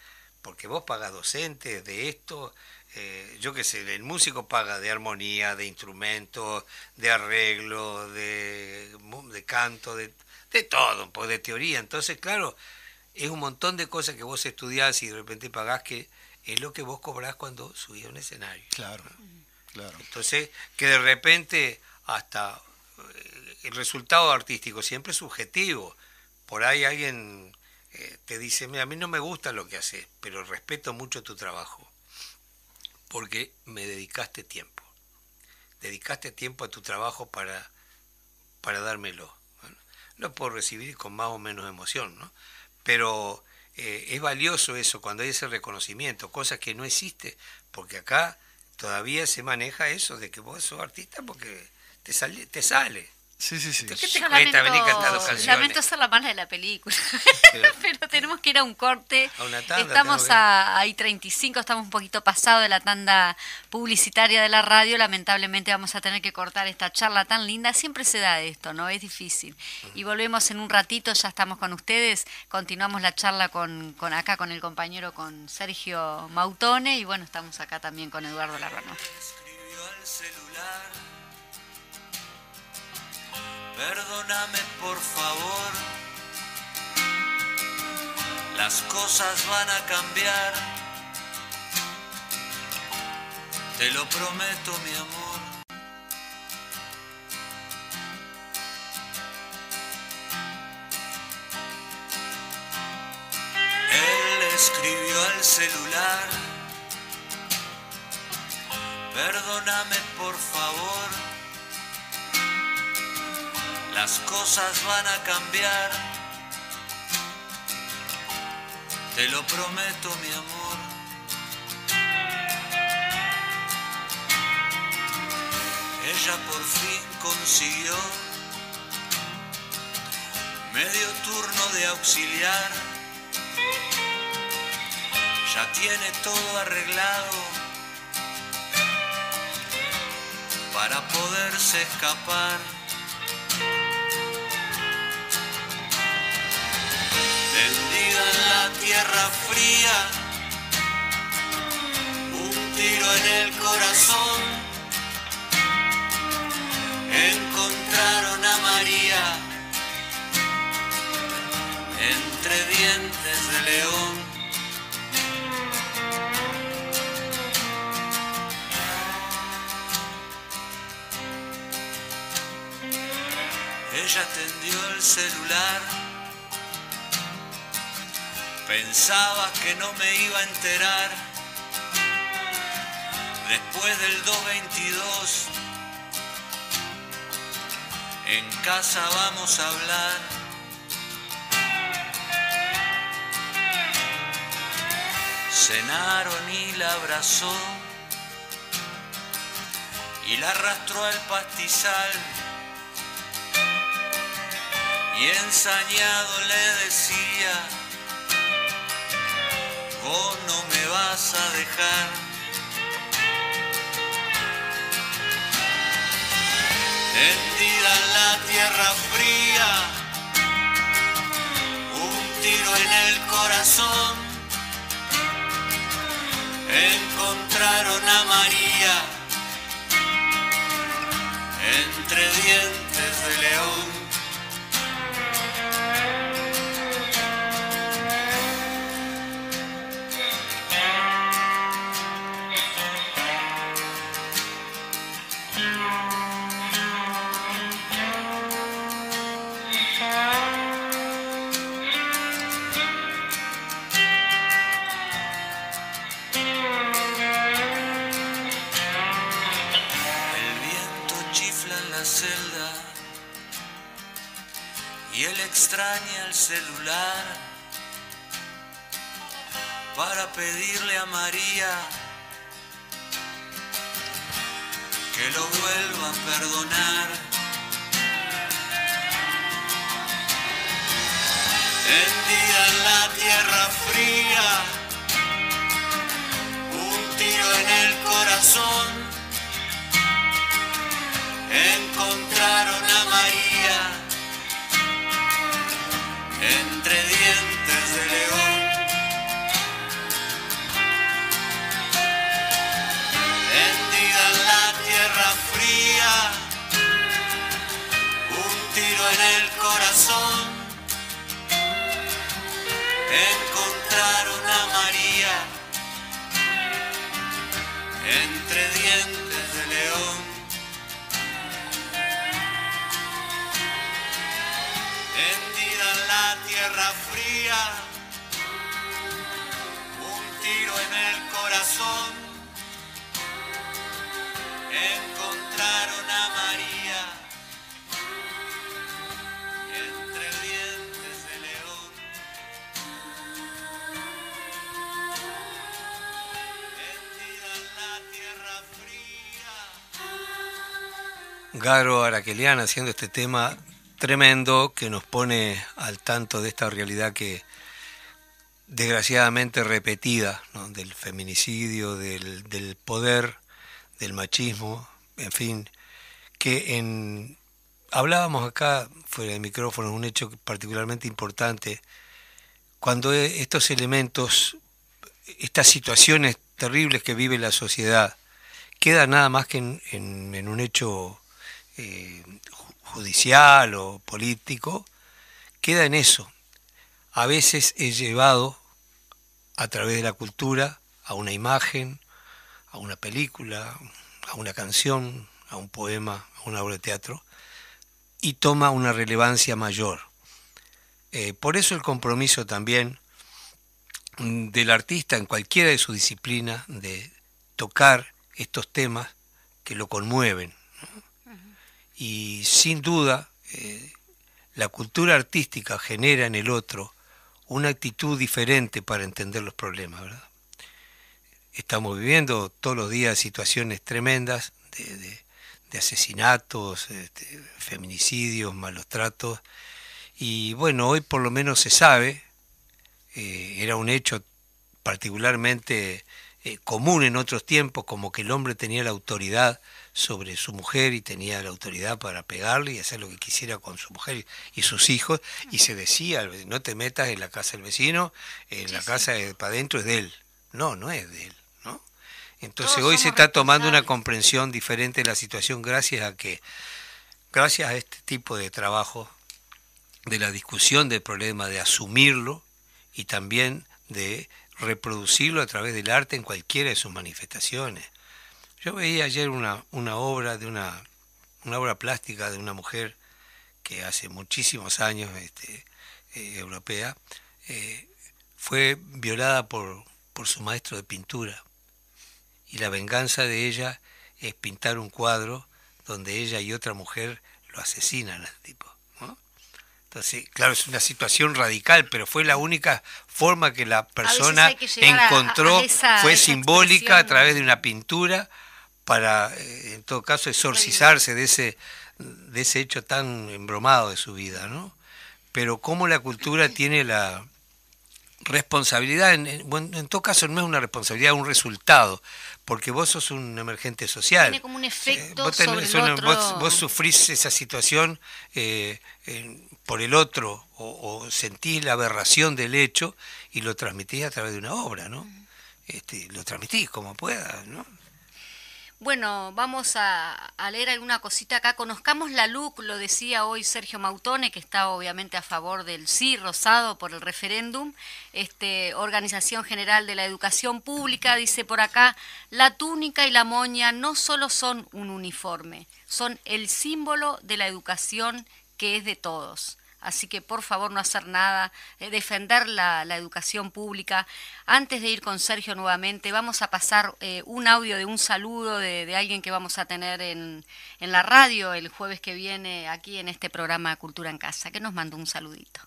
porque vos pagas docentes de esto, yo qué sé, el músico paga de armonía, de instrumentos, de arreglo, de canto, de todo, pues de teoría. Entonces, claro, es un montón de cosas que vos estudiás y de repente pagás, que es lo que vos cobrás cuando subís a un escenario. Claro, claro. Entonces, que de repente hasta el resultado artístico siempre es subjetivo. Por ahí alguien te dice, mira, a mí no me gusta lo que haces, pero respeto mucho tu trabajo, porque me dedicaste tiempo a tu trabajo para dármelo. Bueno, lo puedo recibir con más o menos emoción, ¿no? Pero es valioso eso cuando hay ese reconocimiento, cosa que no existe, porque acá todavía se maneja eso de que vos sos artista porque te sale. Sí, sí, sí. ¿Qué te cuesta venir cantando canciones? Lamento ser la mala de la película, pero tenemos que ir a un corte. A una tanda, estamos ahí 35, estamos un poquito pasado de la tanda publicitaria de la radio. Lamentablemente vamos a tener que cortar esta charla tan linda. Siempre se da esto, ¿no? Es difícil. Y volvemos en un ratito, ya estamos con ustedes. Continuamos la charla con acá, con el compañero, con Sergio Mautone. Y bueno, estamos acá también con Eduardo Larbanua. Perdóname por favor, las cosas van a cambiar, te lo prometo mi amor. Él escribió al celular, perdóname por favor, las cosas van a cambiar, te lo prometo mi amor. Ella por fin consiguió medio turno de auxiliar, ya tiene todo arreglado para poderse escapar. Tendida en la tierra fría, un tiro en el corazón, encontraron a María entre dientes de león. Ella atendió el celular, pensaba que no me iba a enterar. Después del 2:22, en casa vamos a hablar. Cenaron y la abrazó y la arrastró al pastizal. Y ensañado le decía, vos no me vas a dejar. Tendida en la tierra fría, un tiro en el corazón, encontraron a María entre dientes de león. Y él extraña el celular para pedirle a María que lo vuelva a perdonar. Tendida en la tierra fría, un tiro en el corazón, encontraron a María entre dientes de león. en el corazón, encontraron a María entre dientes de león. Hendida en la tierra fría, un tiro en el corazón, encontraron a María entre dientes de león. Hendida en la tierra fría. Garo Araquelian haciendo este tema tremendo que nos pone al tanto de esta realidad que desgraciadamente repetida, ¿no? Del feminicidio, del poder, del machismo, en fin, que hablábamos acá fuera de micrófono, un hecho particularmente importante, cuando estos elementos, estas situaciones terribles que vive la sociedad, queda nada más que en un hecho judicial o político, queda en eso. A veces es llevado a través de la cultura a una imagen, a una película, a una canción, a un poema, a una obra de teatro, y toma una relevancia mayor. Por eso el compromiso también del artista en cualquiera de su disciplina de tocar estos temas que lo conmueven, ¿no? Y sin duda la cultura artística genera en el otro una actitud diferente para entender los problemas, ¿verdad? Estamos viviendo todos los días situaciones tremendas de asesinatos, feminicidios, malos tratos, y bueno, hoy por lo menos se sabe, era un hecho particularmente común en otros tiempos, como que el hombre tenía la autoridad sobre su mujer y tenía la autoridad para pegarle y hacer lo que quisiera con su mujer y sus hijos, y se decía, no te metas en la casa del vecino, en la casa de para adentro es de él. No, no es de él, ¿no? Entonces Todos hoy se somos está tomando una responsables. comprensión diferente de la situación gracias a este tipo de trabajo, de la discusión del problema, de asumirlo y también de reproducirlo a través del arte en cualquiera de sus manifestaciones. Yo veía ayer una obra de una obra plástica de una mujer que hace muchísimos años, europea, fue violada por su maestro de pintura, y la venganza de ella es pintar un cuadro donde ella y otra mujer lo asesinan al tipo, ¿no? Entonces, claro, es una situación radical, pero fue la única forma que la persona hay que llegar encontró, a esa fue simbólica a expresión. través de una pintura para, en todo caso, exorcizarse de ese hecho tan embromado de su vida, ¿no? Pero cómo la cultura tiene la responsabilidad, bueno, en todo caso no es una responsabilidad, es un resultado, porque vos sos un emergente social. Tiene como un efecto Vos sobre el otro. vos sufrís esa situación por el otro, o sentís la aberración del hecho y lo transmitís a través de una obra, ¿no? Lo transmitís como puedas, ¿no? Bueno, vamos a leer alguna cosita acá. Conozcamos la LUC, lo decía hoy Sergio Mautone, que está obviamente a favor del sí rosado por el referéndum. Organización General de la Educación Pública dice por acá: la túnica y la moña no solo son un uniforme, son el símbolo de la educación que es de todos. Así que por favor no hacer nada, defender la educación pública. Antes de ir con Sergio nuevamente, vamos a pasar un audio de un saludo de alguien que vamos a tener en la radio el jueves que viene aquí en este programa Cultura en Casa, que nos mandó un saludito.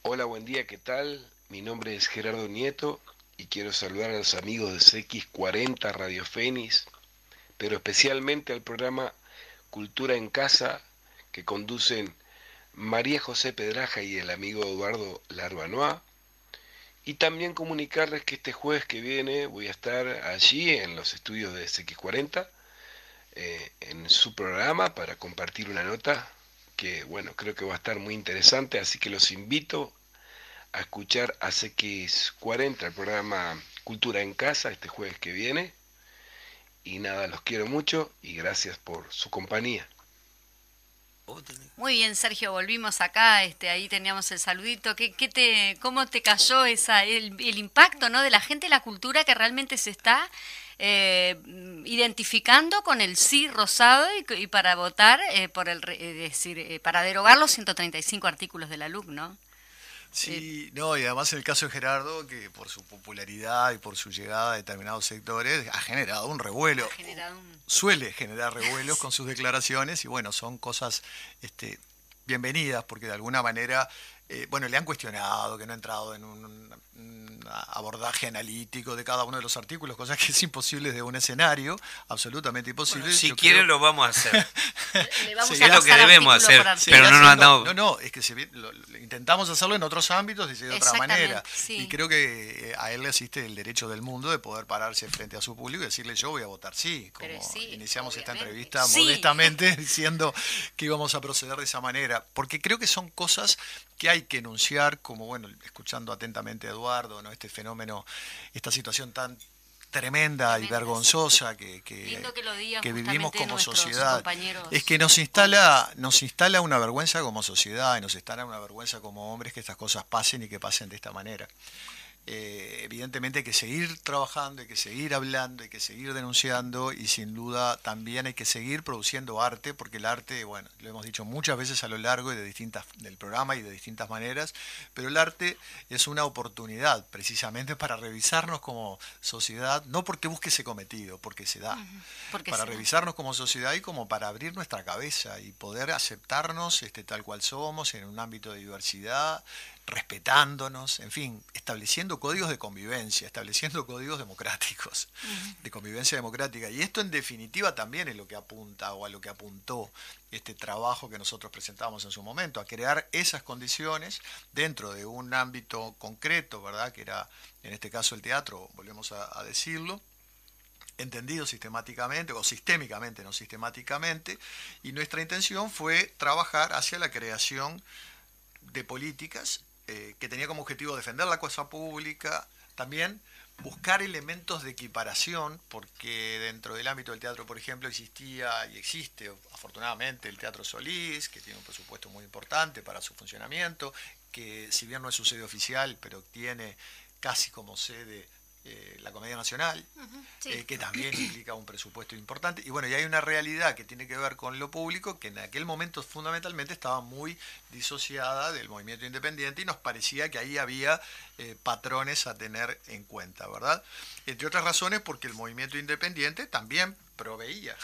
Hola, buen día, ¿qué tal? Mi nombre es Gerardo Nieto y quiero saludar a los amigos de CX40 Radio Fénix, pero especialmente al programa Cultura en Casa, que conducen María José Pedraja y el amigo Eduardo Larbanois, y también comunicarles que este jueves que viene voy a estar allí en los estudios de CX40, en su programa para compartir una nota que, bueno, creo que va a estar muy interesante, así que los invito a escuchar a CX40, el programa Cultura en Casa, este jueves que viene, y nada, los quiero mucho y gracias por su compañía. Muy bien, Sergio, volvimos acá, ahí teníamos el saludito. ¿Cómo te cayó el impacto, ¿no?, de la gente, la cultura que realmente se está identificando con el sí rosado y para votar para derogar los 135 artículos de la LUC, ¿no? Sí, no, y además en el caso de Gerardo, que por su popularidad y por su llegada a determinados sectores, ha generado un revuelo. Suele generar revuelos con sus declaraciones y bueno, son cosas bienvenidas porque de alguna manera, le han cuestionado que no ha entrado en un abordaje analítico de cada uno de los artículos, cosa que es imposible de un escenario, absolutamente imposible. Bueno, si quieren lo vamos a hacer. Es lo que debemos hacer, pero no nos andamos... No, es que intentamos hacerlo en otros ámbitos y de otra manera. Sí. Y creo que a él le asiste el derecho del mundo de poder pararse frente a su público y decirle yo voy a votar sí, como iniciamos esta entrevista modestamente diciendo que íbamos a proceder de esa manera, porque creo que son cosas que hay que enunciar, como escuchando atentamente a Eduardo, ¿no? Este fenómeno, esta situación tan tremenda y vergonzosa que vivimos como sociedad, es que nos instala una vergüenza como sociedad y nos instala una vergüenza como hombres que estas cosas pasen y que pasen de esta manera. Evidentemente hay que seguir trabajando, hay que seguir hablando, hay que seguir denunciando y sin duda también hay que seguir produciendo arte, porque el arte, lo hemos dicho muchas veces a lo largo del programa y de distintas maneras, pero el arte es una oportunidad precisamente para revisarnos como sociedad, no porque busque ese cometido, porque se da, para revisarnos como sociedad y como para abrir nuestra cabeza y poder aceptarnos tal cual somos en un ámbito de diversidad, respetándonos, en fin, estableciendo códigos de convivencia, estableciendo códigos democráticos, de convivencia democrática. Y esto en definitiva también es lo que apunta o a lo que apuntó este trabajo que nosotros presentamos en su momento, a crear esas condiciones dentro de un ámbito concreto, ¿verdad?, que era en este caso el teatro, volvemos a decirlo, entendido sistemáticamente o sistémicamente, no sistemáticamente, y nuestra intención fue trabajar hacia la creación de políticas que tenía como objetivo defender la cosa pública, también buscar elementos de equiparación, porque dentro del ámbito del teatro, por ejemplo, existía y existe afortunadamente el Teatro Solís, que tiene un presupuesto muy importante para su funcionamiento, que si bien no es su sede oficial, pero tiene casi como sede la Comedia Nacional, que también implica un presupuesto importante. Y y hay una realidad que tiene que ver con lo público, que en aquel momento fundamentalmente estaba muy disociada del movimiento independiente y nos parecía que ahí había patrones a tener en cuenta, ¿verdad? Entre otras razones porque el movimiento independiente también proveía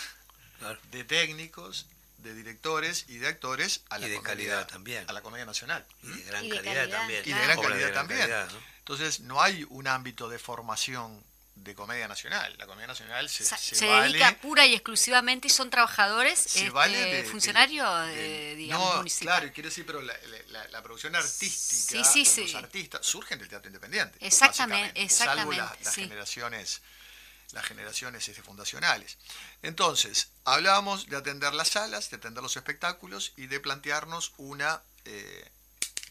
de técnicos, de directores y de actores a la calidad también, a la Comedia Nacional. Y de gran calidad también. Y de gran calidad también. Entonces no hay un ámbito de formación de Comedia Nacional. La Comedia Nacional se dedica pura y exclusivamente y son trabajadores, funcionarios municipales. Claro, y quiero decir, pero la producción artística, los artistas surgen del teatro independiente. Exactamente. Salvo las generaciones fundacionales. Entonces, hablábamos de atender las salas, de atender los espectáculos y de plantearnos una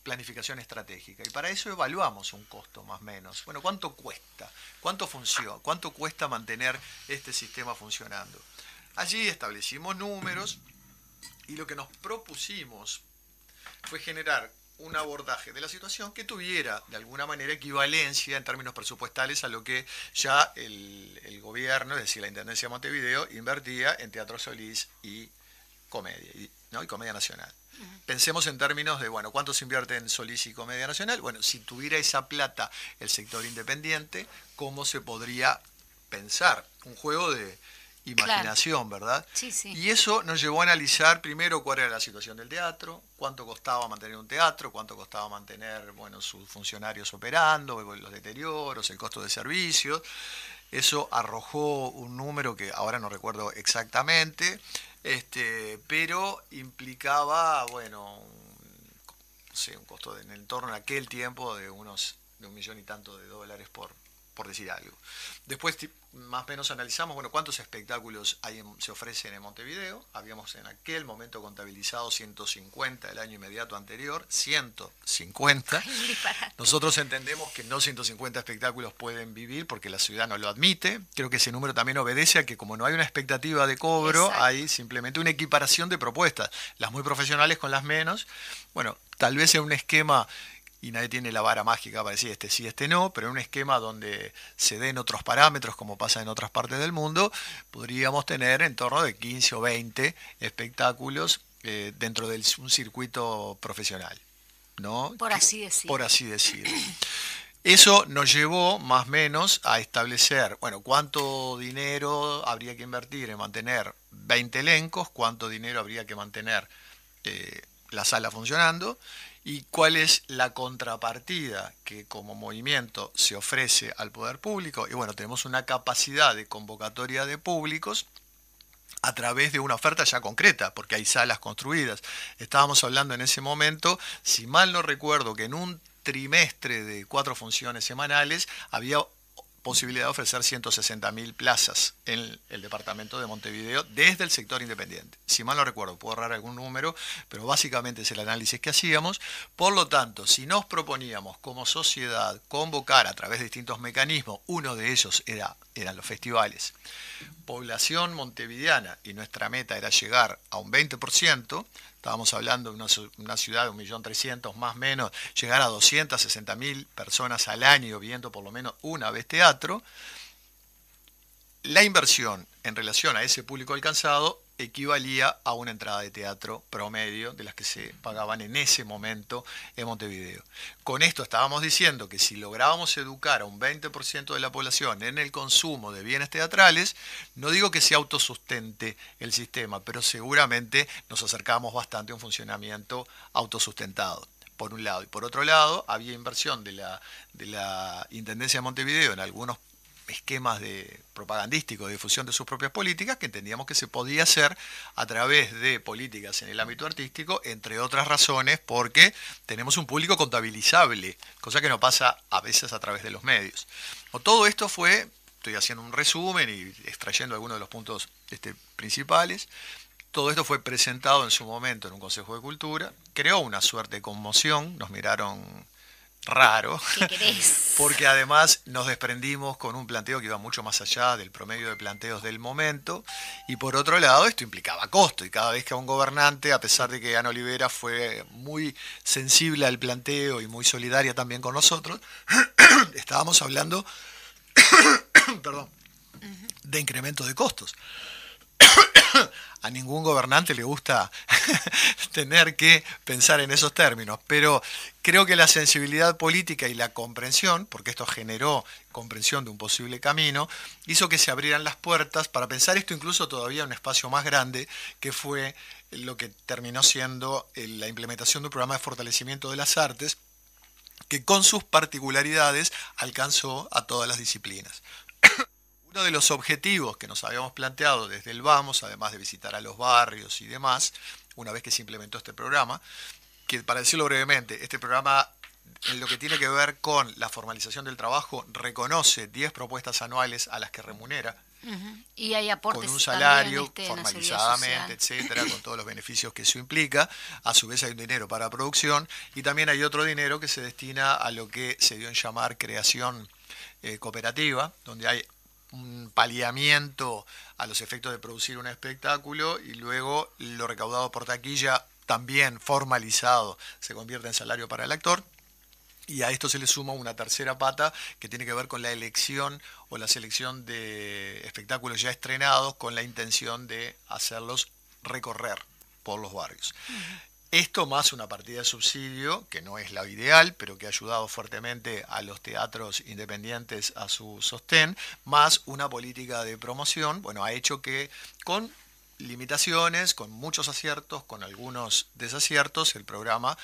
planificación estratégica. Y para eso evaluamos un costo más o menos. ¿Cuánto cuesta? ¿Cuánto funciona? ¿Cuánto cuesta mantener este sistema funcionando? Allí establecimos números y lo que nos propusimos fue generar un abordaje de la situación que tuviera de alguna manera equivalencia en términos presupuestales a lo que ya el gobierno, es decir, la Intendencia de Montevideo, invertía en Teatro Solís y Comedia, y Comedia Nacional. Pensemos en términos de, ¿cuánto se invierte en Solís y Comedia Nacional? Si tuviera esa plata el sector independiente, ¿cómo se podría pensar? Un juego de imaginación, ¿verdad? Sí. Y eso nos llevó a analizar primero cuál era la situación del teatro, cuánto costaba mantener un teatro, cuánto costaba mantener sus funcionarios operando, los deterioros, el costo de servicios. Eso arrojó un número que ahora no recuerdo exactamente, pero implicaba, un costo en el torno a aquel tiempo de $1 millón y tanto por por decir algo. Después más o menos analizamos, bueno, cuántos espectáculos se ofrecen en Montevideo. Habíamos en aquel momento contabilizado 150 el año inmediato anterior, 150. Nosotros entendemos que no 150 espectáculos pueden vivir porque la ciudad no lo admite. Creo que ese número también obedece a que como no hay una expectativa de cobro, exacto, hay simplemente una equiparación de propuestas, las muy profesionales con las menos. Bueno, tal vez en un esquema, y nadie tiene la vara mágica para decir este sí, este no, pero en un esquema donde se den otros parámetros, como pasa en otras partes del mundo, podríamos tener en torno de 15 o 20 espectáculos dentro de un circuito profesional, ¿no? Por así decirlo. Por así decirlo. Eso nos llevó más o menos a establecer, bueno, cuánto dinero habría que invertir en mantener 20 elencos, cuánto dinero habría que mantener la sala funcionando, y cuál es la contrapartida que como movimiento se ofrece al poder público. Y bueno, tenemos una capacidad de convocatoria de públicos a través de una oferta ya concreta, porque hay salas construidas. Estábamos hablando en ese momento, si mal no recuerdo, que en un trimestre de 4 funciones semanales había posibilidad de ofrecer 160.000 plazas en el departamento de Montevideo desde el sector independiente. Si mal no recuerdo, puedo errar algún número, pero básicamente es el análisis que hacíamos. Por lo tanto, si nos proponíamos como sociedad convocar a través de distintos mecanismos, uno de ellos eran los festivales, población montevideana, y nuestra meta era llegar a un 20%, estábamos hablando de una ciudad de 1.300.000 más o menos, llegar a 260.000 personas al año viendo por lo menos una vez teatro. La inversión en relación a ese público alcanzado equivalía a una entrada de teatro promedio de las que se pagaban en ese momento en Montevideo. Con esto estábamos diciendo que si lográbamos educar a un 20% de la población en el consumo de bienes teatrales, no digo que se autosustente el sistema, pero seguramente nos acercamos bastante a un funcionamiento autosustentado, por un lado. Y por otro lado, había inversión de la Intendencia de Montevideo en algunos esquemas propagandísticos de difusión de sus propias políticas, que entendíamos que se podía hacer a través de políticas en el ámbito artístico, entre otras razones, porque tenemos un público contabilizable, cosa que no pasa a veces a través de los medios. Todo esto fue, estoy haciendo un resumen y extrayendo algunos de los puntos principales. Todo esto fue presentado en su momento en un Consejo de Cultura, creó una suerte de conmoción, nos miraron raro, porque además nos desprendimos con un planteo que iba mucho más allá del promedio de planteos del momento, y por otro lado esto implicaba costo, y cada vez que a un gobernante, a pesar de que Ana Olivera fue muy sensible al planteo y muy solidaria también con nosotros, estábamos hablando perdón, de incremento de costos. A ningún gobernante le gusta tener que pensar en esos términos, pero creo que la sensibilidad política y la comprensión, porque esto generó comprensión de un posible camino, hizo que se abrieran las puertas para pensar esto incluso todavía en un espacio más grande, que fue lo que terminó siendo la implementación de un programa de fortalecimiento de las artes, que con sus particularidades alcanzó a todas las disciplinas. Uno de los objetivos que nos habíamos planteado desde el Vamos, además de visitar a los barrios y demás, una vez que se implementó este programa, que para decirlo brevemente, este programa en lo que tiene que ver con la formalización del trabajo reconoce 10 propuestas anuales a las que remunera. Y hay aportes con un salario también, formalizadamente, etcétera, con todos los beneficios que eso implica. A su vez hay un dinero para producción y también hay otro dinero que se destina a lo que se dio en llamar creación cooperativa, donde hay un paliamiento a los efectos de producir un espectáculo y luego lo recaudado por taquilla, también formalizado, se convierte en salario para el actor. Y a esto se le suma una tercera pata que tiene que ver con la elección o la selección de espectáculos ya estrenados con la intención de hacerlos recorrer por los barrios. Esto más una partida de subsidio, que no es la ideal, pero que ha ayudado fuertemente a los teatros independientes a su sostén, más una política de promoción, bueno, ha hecho que con limitaciones, con muchos aciertos, con algunos desaciertos, el programa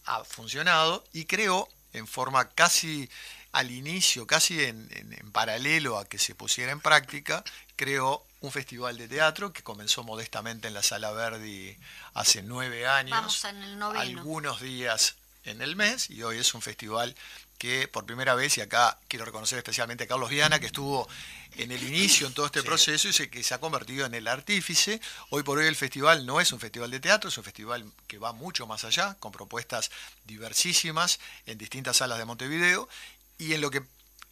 ha funcionado y creó en forma casi al inicio, casi en paralelo a que se pusiera en práctica, creó un festival de teatro que comenzó modestamente en la Sala Verdi hace 9 años. Vamos en el 9º. Algunos días en el mes, y hoy es un festival que por primera vez, y acá quiero reconocer especialmente a Carlos Viana, que estuvo en el inicio en todo este proceso y que se ha convertido en el artífice. Hoy por hoy el festival no es un festival de teatro, es un festival que va mucho más allá, con propuestas diversísimas en distintas salas de Montevideo, y en lo que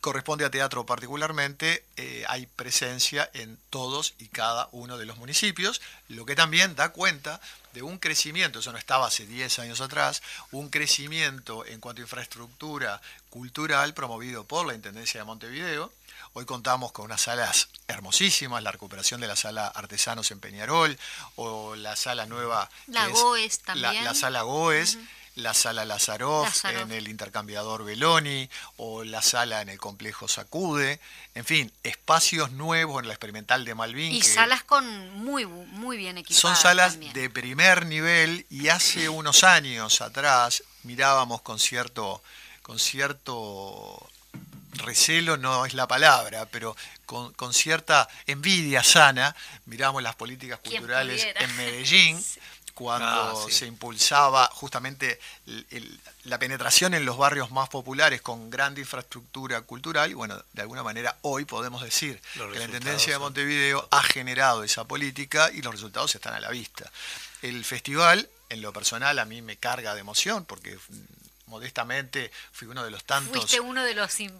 corresponde a teatro particularmente, hay presencia en todos y cada uno de los municipios, lo que también da cuenta de un crecimiento, eso no estaba hace 10 años atrás, un crecimiento en cuanto a infraestructura cultural promovido por la Intendencia de Montevideo. Hoy contamos con unas salas hermosísimas, la recuperación de la sala Artesanos en Peñarol, o la sala nueva, la Goes también. La sala Goes, la sala Lazaroff en el intercambiador Beloni, o la sala en el complejo Sacude, en fin, espacios nuevos en la experimental de Malvin. Y salas con muy bien equipadas. Son salas también de primer nivel, y hace unos años atrás mirábamos con cierto recelo, no es la palabra, pero con cierta envidia sana, miramos las políticas culturales en Medellín, cuando se impulsaba justamente la penetración en los barrios más populares con gran infraestructura cultural, y bueno, de alguna manera hoy podemos decir que la Intendencia de Montevideo ha generado esa política y los resultados están a la vista. El festival, en lo personal, a mí me carga de emoción, porque modestamente fui uno de los tantos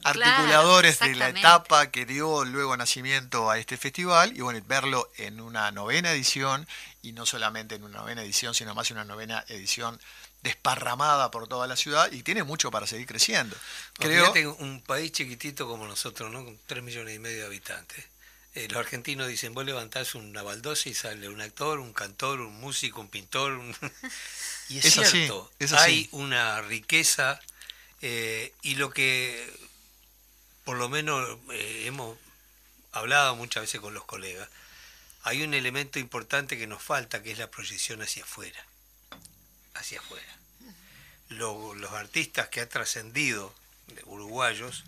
articuladores de la etapa que dio luego nacimiento a este festival, y bueno, verlo en una 9ª edición, y no solamente en una 9ª edición, sino más en una 9ª edición desparramada por toda la ciudad, y tiene mucho para seguir creciendo. Fíjate, un país chiquitito como nosotros, ¿no? Con 3,5 millones de habitantes. Los argentinos dicen, vos levantás una baldosa y sale un actor, un cantor, un músico, un pintor, Y es cierto, así. Hay una riqueza, y lo que por lo menos hemos hablado muchas veces con los colegas, hay un elemento importante que nos falta, que es la proyección hacia afuera. Los artistas que han trascendido, uruguayos,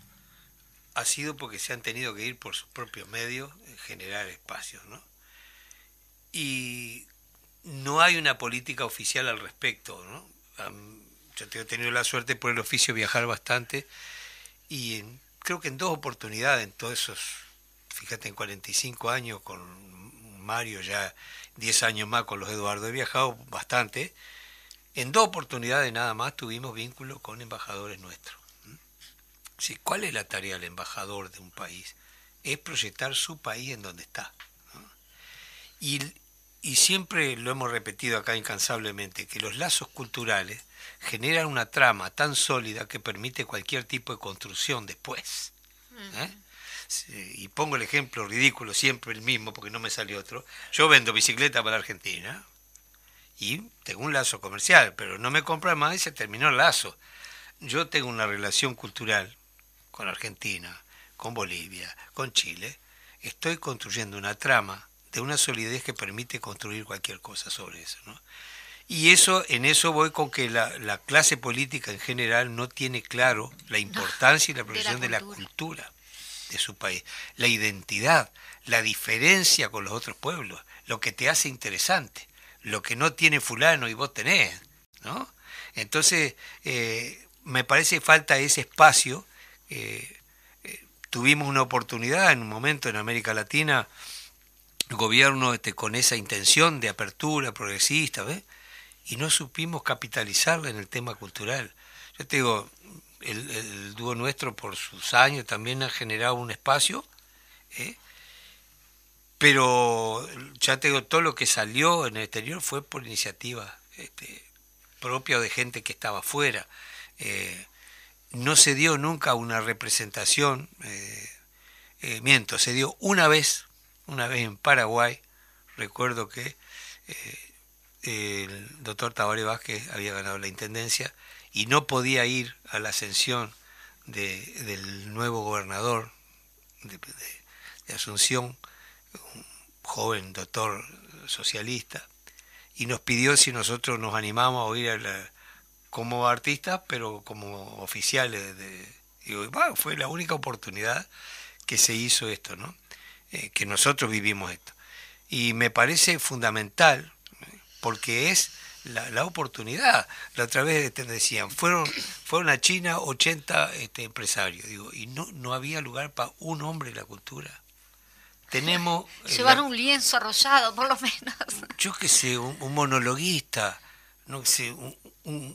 ha sido porque se han tenido que ir por sus propios medios, generar espacios, ¿no? Y no hay una política oficial al respecto, ¿no? Yo he tenido la suerte por el oficio de viajar bastante, y creo que en 2 oportunidades, en todos esos, fíjate, en 45 años con Mario, ya 10 años más con los Eduardo, he viajado bastante. En 2 oportunidades nada más tuvimos vínculos con embajadores nuestros. Sí, ¿cuál es la tarea del embajador de un país? Es proyectar su país en donde está, ¿no? Y siempre lo hemos repetido acá incansablemente, que los lazos culturales generan una trama tan sólida que permite cualquier tipo de construcción después. Y pongo el ejemplo ridículo, siempre el mismo, porque no me sale otro. Yo vendo bicicleta para Argentina y tengo un lazo comercial, pero no me compra más y se terminó el lazo. Yo tengo una relación cultural con Argentina, con Bolivia, con Chile. Estoy construyendo una trama de una solidez que permite construir cualquier cosa sobre eso, ¿no? Y en eso voy con que la clase política en general no tiene claro la importancia y la proyección de la cultura de su país, la identidad, la diferencia con los otros pueblos, lo que te hace interesante, lo que no tiene fulano y vos tenés, ¿no? Entonces, me parece que falta ese espacio. Tuvimos una oportunidad en un momento en América Latina, el gobierno con esa intención de apertura progresista, ¿ves? Y no supimos capitalizarla en el tema cultural. Yo te digo, el dúo nuestro por sus años también ha generado un espacio, pero ya te digo, todo lo que salió en el exterior fue por iniciativa propia de gente que estaba afuera. No se dio nunca una representación, se dio una vez en Paraguay. Recuerdo que el doctor Tabaré Vázquez había ganado la intendencia y no podía ir a la ascensión del nuevo gobernador de Asunción, un joven doctor socialista, y nos pidió si nosotros nos animamos a ir como artistas, pero como oficiales. Fue la única oportunidad que se hizo esto, ¿no? Que nosotros vivimos esto. Y me parece fundamental, porque es la oportunidad. La otra vez te decían, fueron a China 80 empresarios, digo, y no había lugar para un hombre en la cultura. Tenemos... Llevar un lienzo arrollado, por lo menos. Yo qué sé, un monologuista, no sé,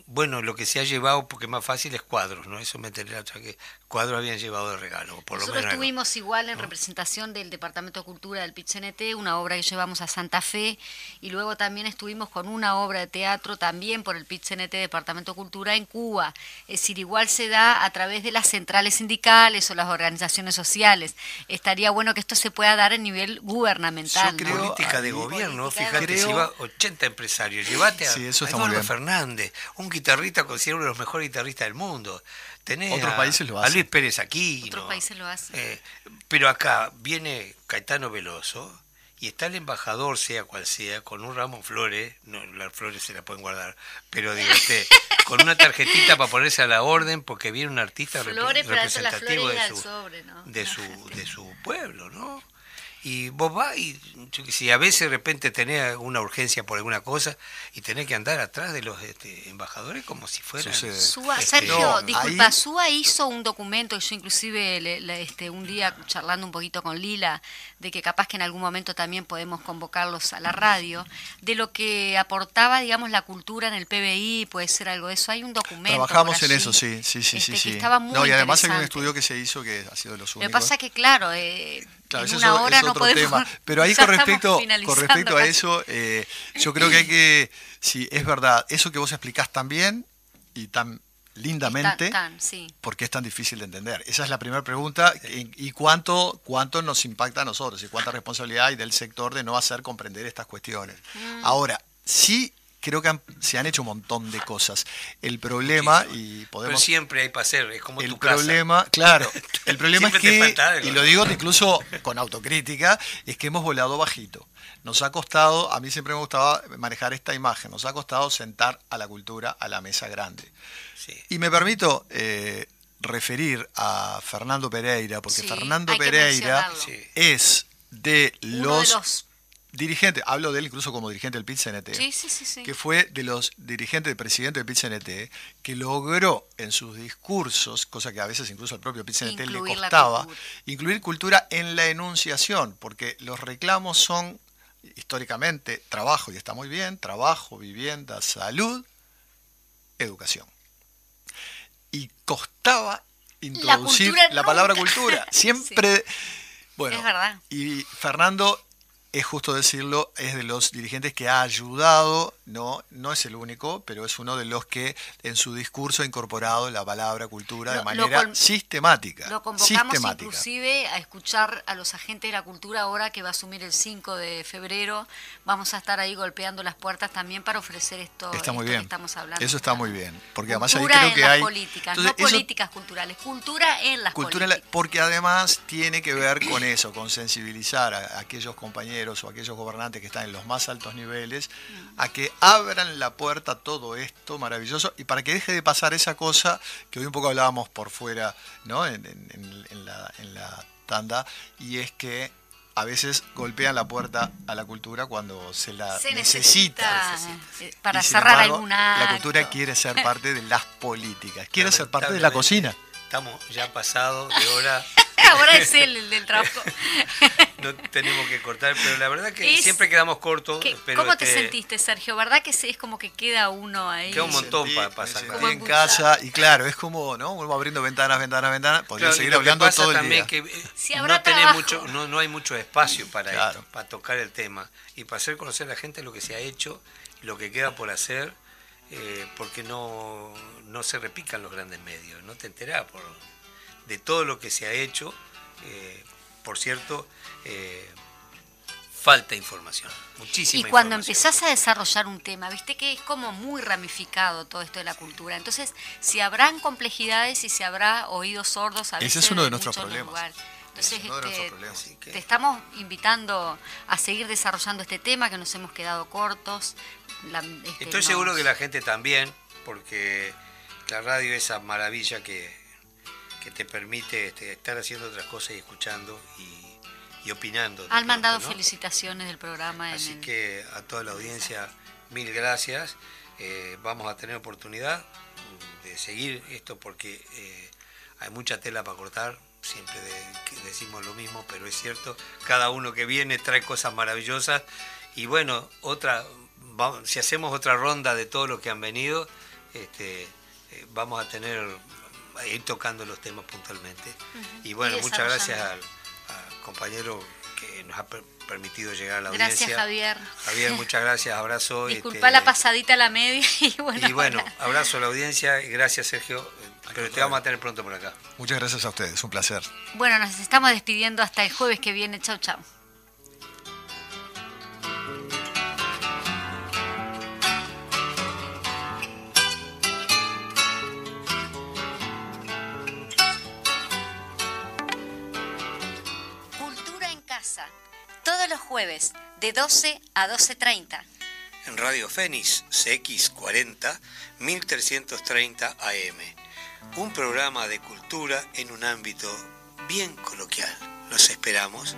bueno, lo que se ha llevado, porque más fácil es cuadros, ¿no? Eso me enteré la otra que cuadros habían llevado de regalo, por lo Nosotros menos. tuvimos igual en representación del Departamento de Cultura del PIT-CNT, una obra que llevamos a Santa Fe, y luego también estuvimos con una obra de teatro también por el PIT-CNT, Departamento de Cultura, en Cuba. Es decir, igual se da a través de las centrales sindicales o las organizaciones sociales. Estaría bueno que esto se pueda dar a nivel gubernamental. Yo creo, política de gobierno, política fíjate, si va 80 empresarios, llevate a, sí, eso está a muy Eduardo bien. Fernández, un guitarrista considerado uno de los mejores guitarristas del mundo. Tenés Otros países lo a hacen. Luis Pérez Aquino. Otros países lo hacen. Pero acá viene Caetano Veloso y está el embajador, sea cual sea, con un ramo de flores, no, las flores se las pueden guardar, pero digo, con una tarjetita para ponerse a la orden porque viene un artista Flores, pero las representativo flores de al sobre, ¿no? de su pueblo, ¿no? Y vos vas y yo qué sé, a veces de repente tenés una urgencia por alguna cosa y tenés que andar atrás de los embajadores como si fueran... Sucede. Súa, Sergio, No, disculpa, ahí- Súa hizo un documento, yo inclusive un día charlando un poquito con Lila, de que capaz que en algún momento también podemos convocarlos a la radio, de lo que aportaba, digamos, la cultura en el PBI, puede ser algo de eso. Hay un documento. Trabajamos por en allí, eso, sí. que estaba muy No, y además hay un interesante. estudio que se hizo que ha sido de los Lo que únicos. pasa que, claro, Claro, en eso una hora es no otro podemos... tema. Pero ahí ya con respecto estamos a casi. eso, yo creo que hay que, sí, es verdad, eso que vos explicás tan bien y tan lindamente, Sí. ¿por qué es tan difícil de entender? Esa es la primera pregunta. ¿Y cuánto nos impacta a nosotros? ¿Y cuánta responsabilidad hay del sector de no hacer comprender estas cuestiones? Ahora, sí creo que se han hecho un montón de cosas. El problema, y Pero podemos... siempre hay para hacer, es como El tu casa. problema, claro, el problema es Siempre te que, falta algo. y lo digo incluso con autocrítica, es que hemos volado bajito. Nos ha costado, a mí siempre me gustaba manejar esta imagen, nos ha costado sentar a la cultura a la mesa grande. Sí. Y me permito referir a Fernando Pereira, porque Sí, Fernando hay que Pereira mencionarlo. Sí. es de Uno de los los... dirigentes, hablo de él incluso como dirigente del PIT-CNT, Sí. que fue de los dirigentes, del presidente del PIT-CNT, que logró en sus discursos, cosa que a veces incluso al propio PIT-CNT le Incluir la costaba, cultura. incluir cultura en la enunciación, porque los reclamos son históricamente trabajo, y está muy bien, trabajo, vivienda, salud, educación. Y costaba introducir cultura la palabra nunca. cultura. Siempre, bueno, Es verdad. y Fernando, es justo decirlo, es de los dirigentes que ha ayudado, no es el único, pero es uno de los que en su discurso ha incorporado la palabra cultura de manera sistemática. Lo convocamos inclusive a escuchar a los agentes de la cultura ahora que va a asumir el 5 de febrero. Vamos a estar ahí golpeando las puertas también para ofrecer esto, Está muy esto bien. que estamos hablando. Eso está muy bien, porque además ahí Cultura creo en que las hay políticas, Entonces, no eso- políticas culturales, cultura en las cultura políticas. porque además tiene que ver con eso, con sensibilizar a aquellos compañeros o aquellos gobernantes que están en los más altos niveles a que abran la puerta a todo esto maravilloso y para que deje de pasar esa cosa que hoy un poco hablábamos por fuera, ¿no? en la tanda, y es que a veces golpean la puerta a la cultura cuando se la Se necesita. para Y sin cerrar embargo, alguna. la cultura quiere ser parte de las políticas, quiere ser parte de la cocina. Estamos ya pasados de hora. Ahora es él el del trabajo. No tenemos que cortar, pero la verdad que siempre quedamos cortos. Pero ¿Cómo te sentiste, Sergio? ¿Verdad que es como que queda uno ahí? Queda un montón para Me sacar. sentí en casa y claro, es como, ¿no? Uno abriendo ventanas, podría Claro, seguir y lo que hablando pasa todo el también día. que Si habrá no tenés trabajo. no hay mucho espacio para Claro. esto, para tocar el tema y para hacer conocer a la gente lo que se ha hecho, lo que queda por hacer, porque no se repican los grandes medios, no te enterás de todo lo que se ha hecho. Por cierto, falta información, muchísima Y cuando información. empezás a desarrollar un tema, viste que es como muy ramificado todo esto de la cultura. Entonces, si habrán complejidades y si habrá oídos sordos a veces Ese es uno de en nuestros muchos problemas. lugares. Entonces, Es uno de nuestros problemas. Así que- te estamos invitando a seguir desarrollando este tema, que nos hemos quedado cortos. Estoy seguro que la gente también, porque la radio es esa maravilla que te permite estar haciendo otras cosas y escuchando y opinando. de Han pronto, mandado ¿no? felicitaciones del programa. Así que a toda la audiencia, mil gracias. Vamos a tener oportunidad de seguir esto porque hay mucha tela para cortar. Siempre decimos lo mismo, pero es cierto. Cada uno que viene trae cosas maravillosas. Y bueno, si hacemos otra ronda de todos los que han venido, vamos a ir tocando los temas puntualmente. Y bueno, muchas gracias al compañero que nos ha permitido llegar a la audiencia. Gracias, Javier. Javier, muchas gracias, abrazo. Disculpa la pasadita a la media. Y bueno, abrazo a la audiencia. Gracias, Sergio. Pero te vamos a tener pronto por acá. Muchas gracias a ustedes, un placer. Bueno, nos estamos despidiendo hasta el jueves que viene. Chau, chau. Cultura en Casa, todos los jueves de 12 a 12:30. En Radio Fénix, CX40, 1330 AM. Un programa de cultura en un ámbito bien coloquial. Los esperamos.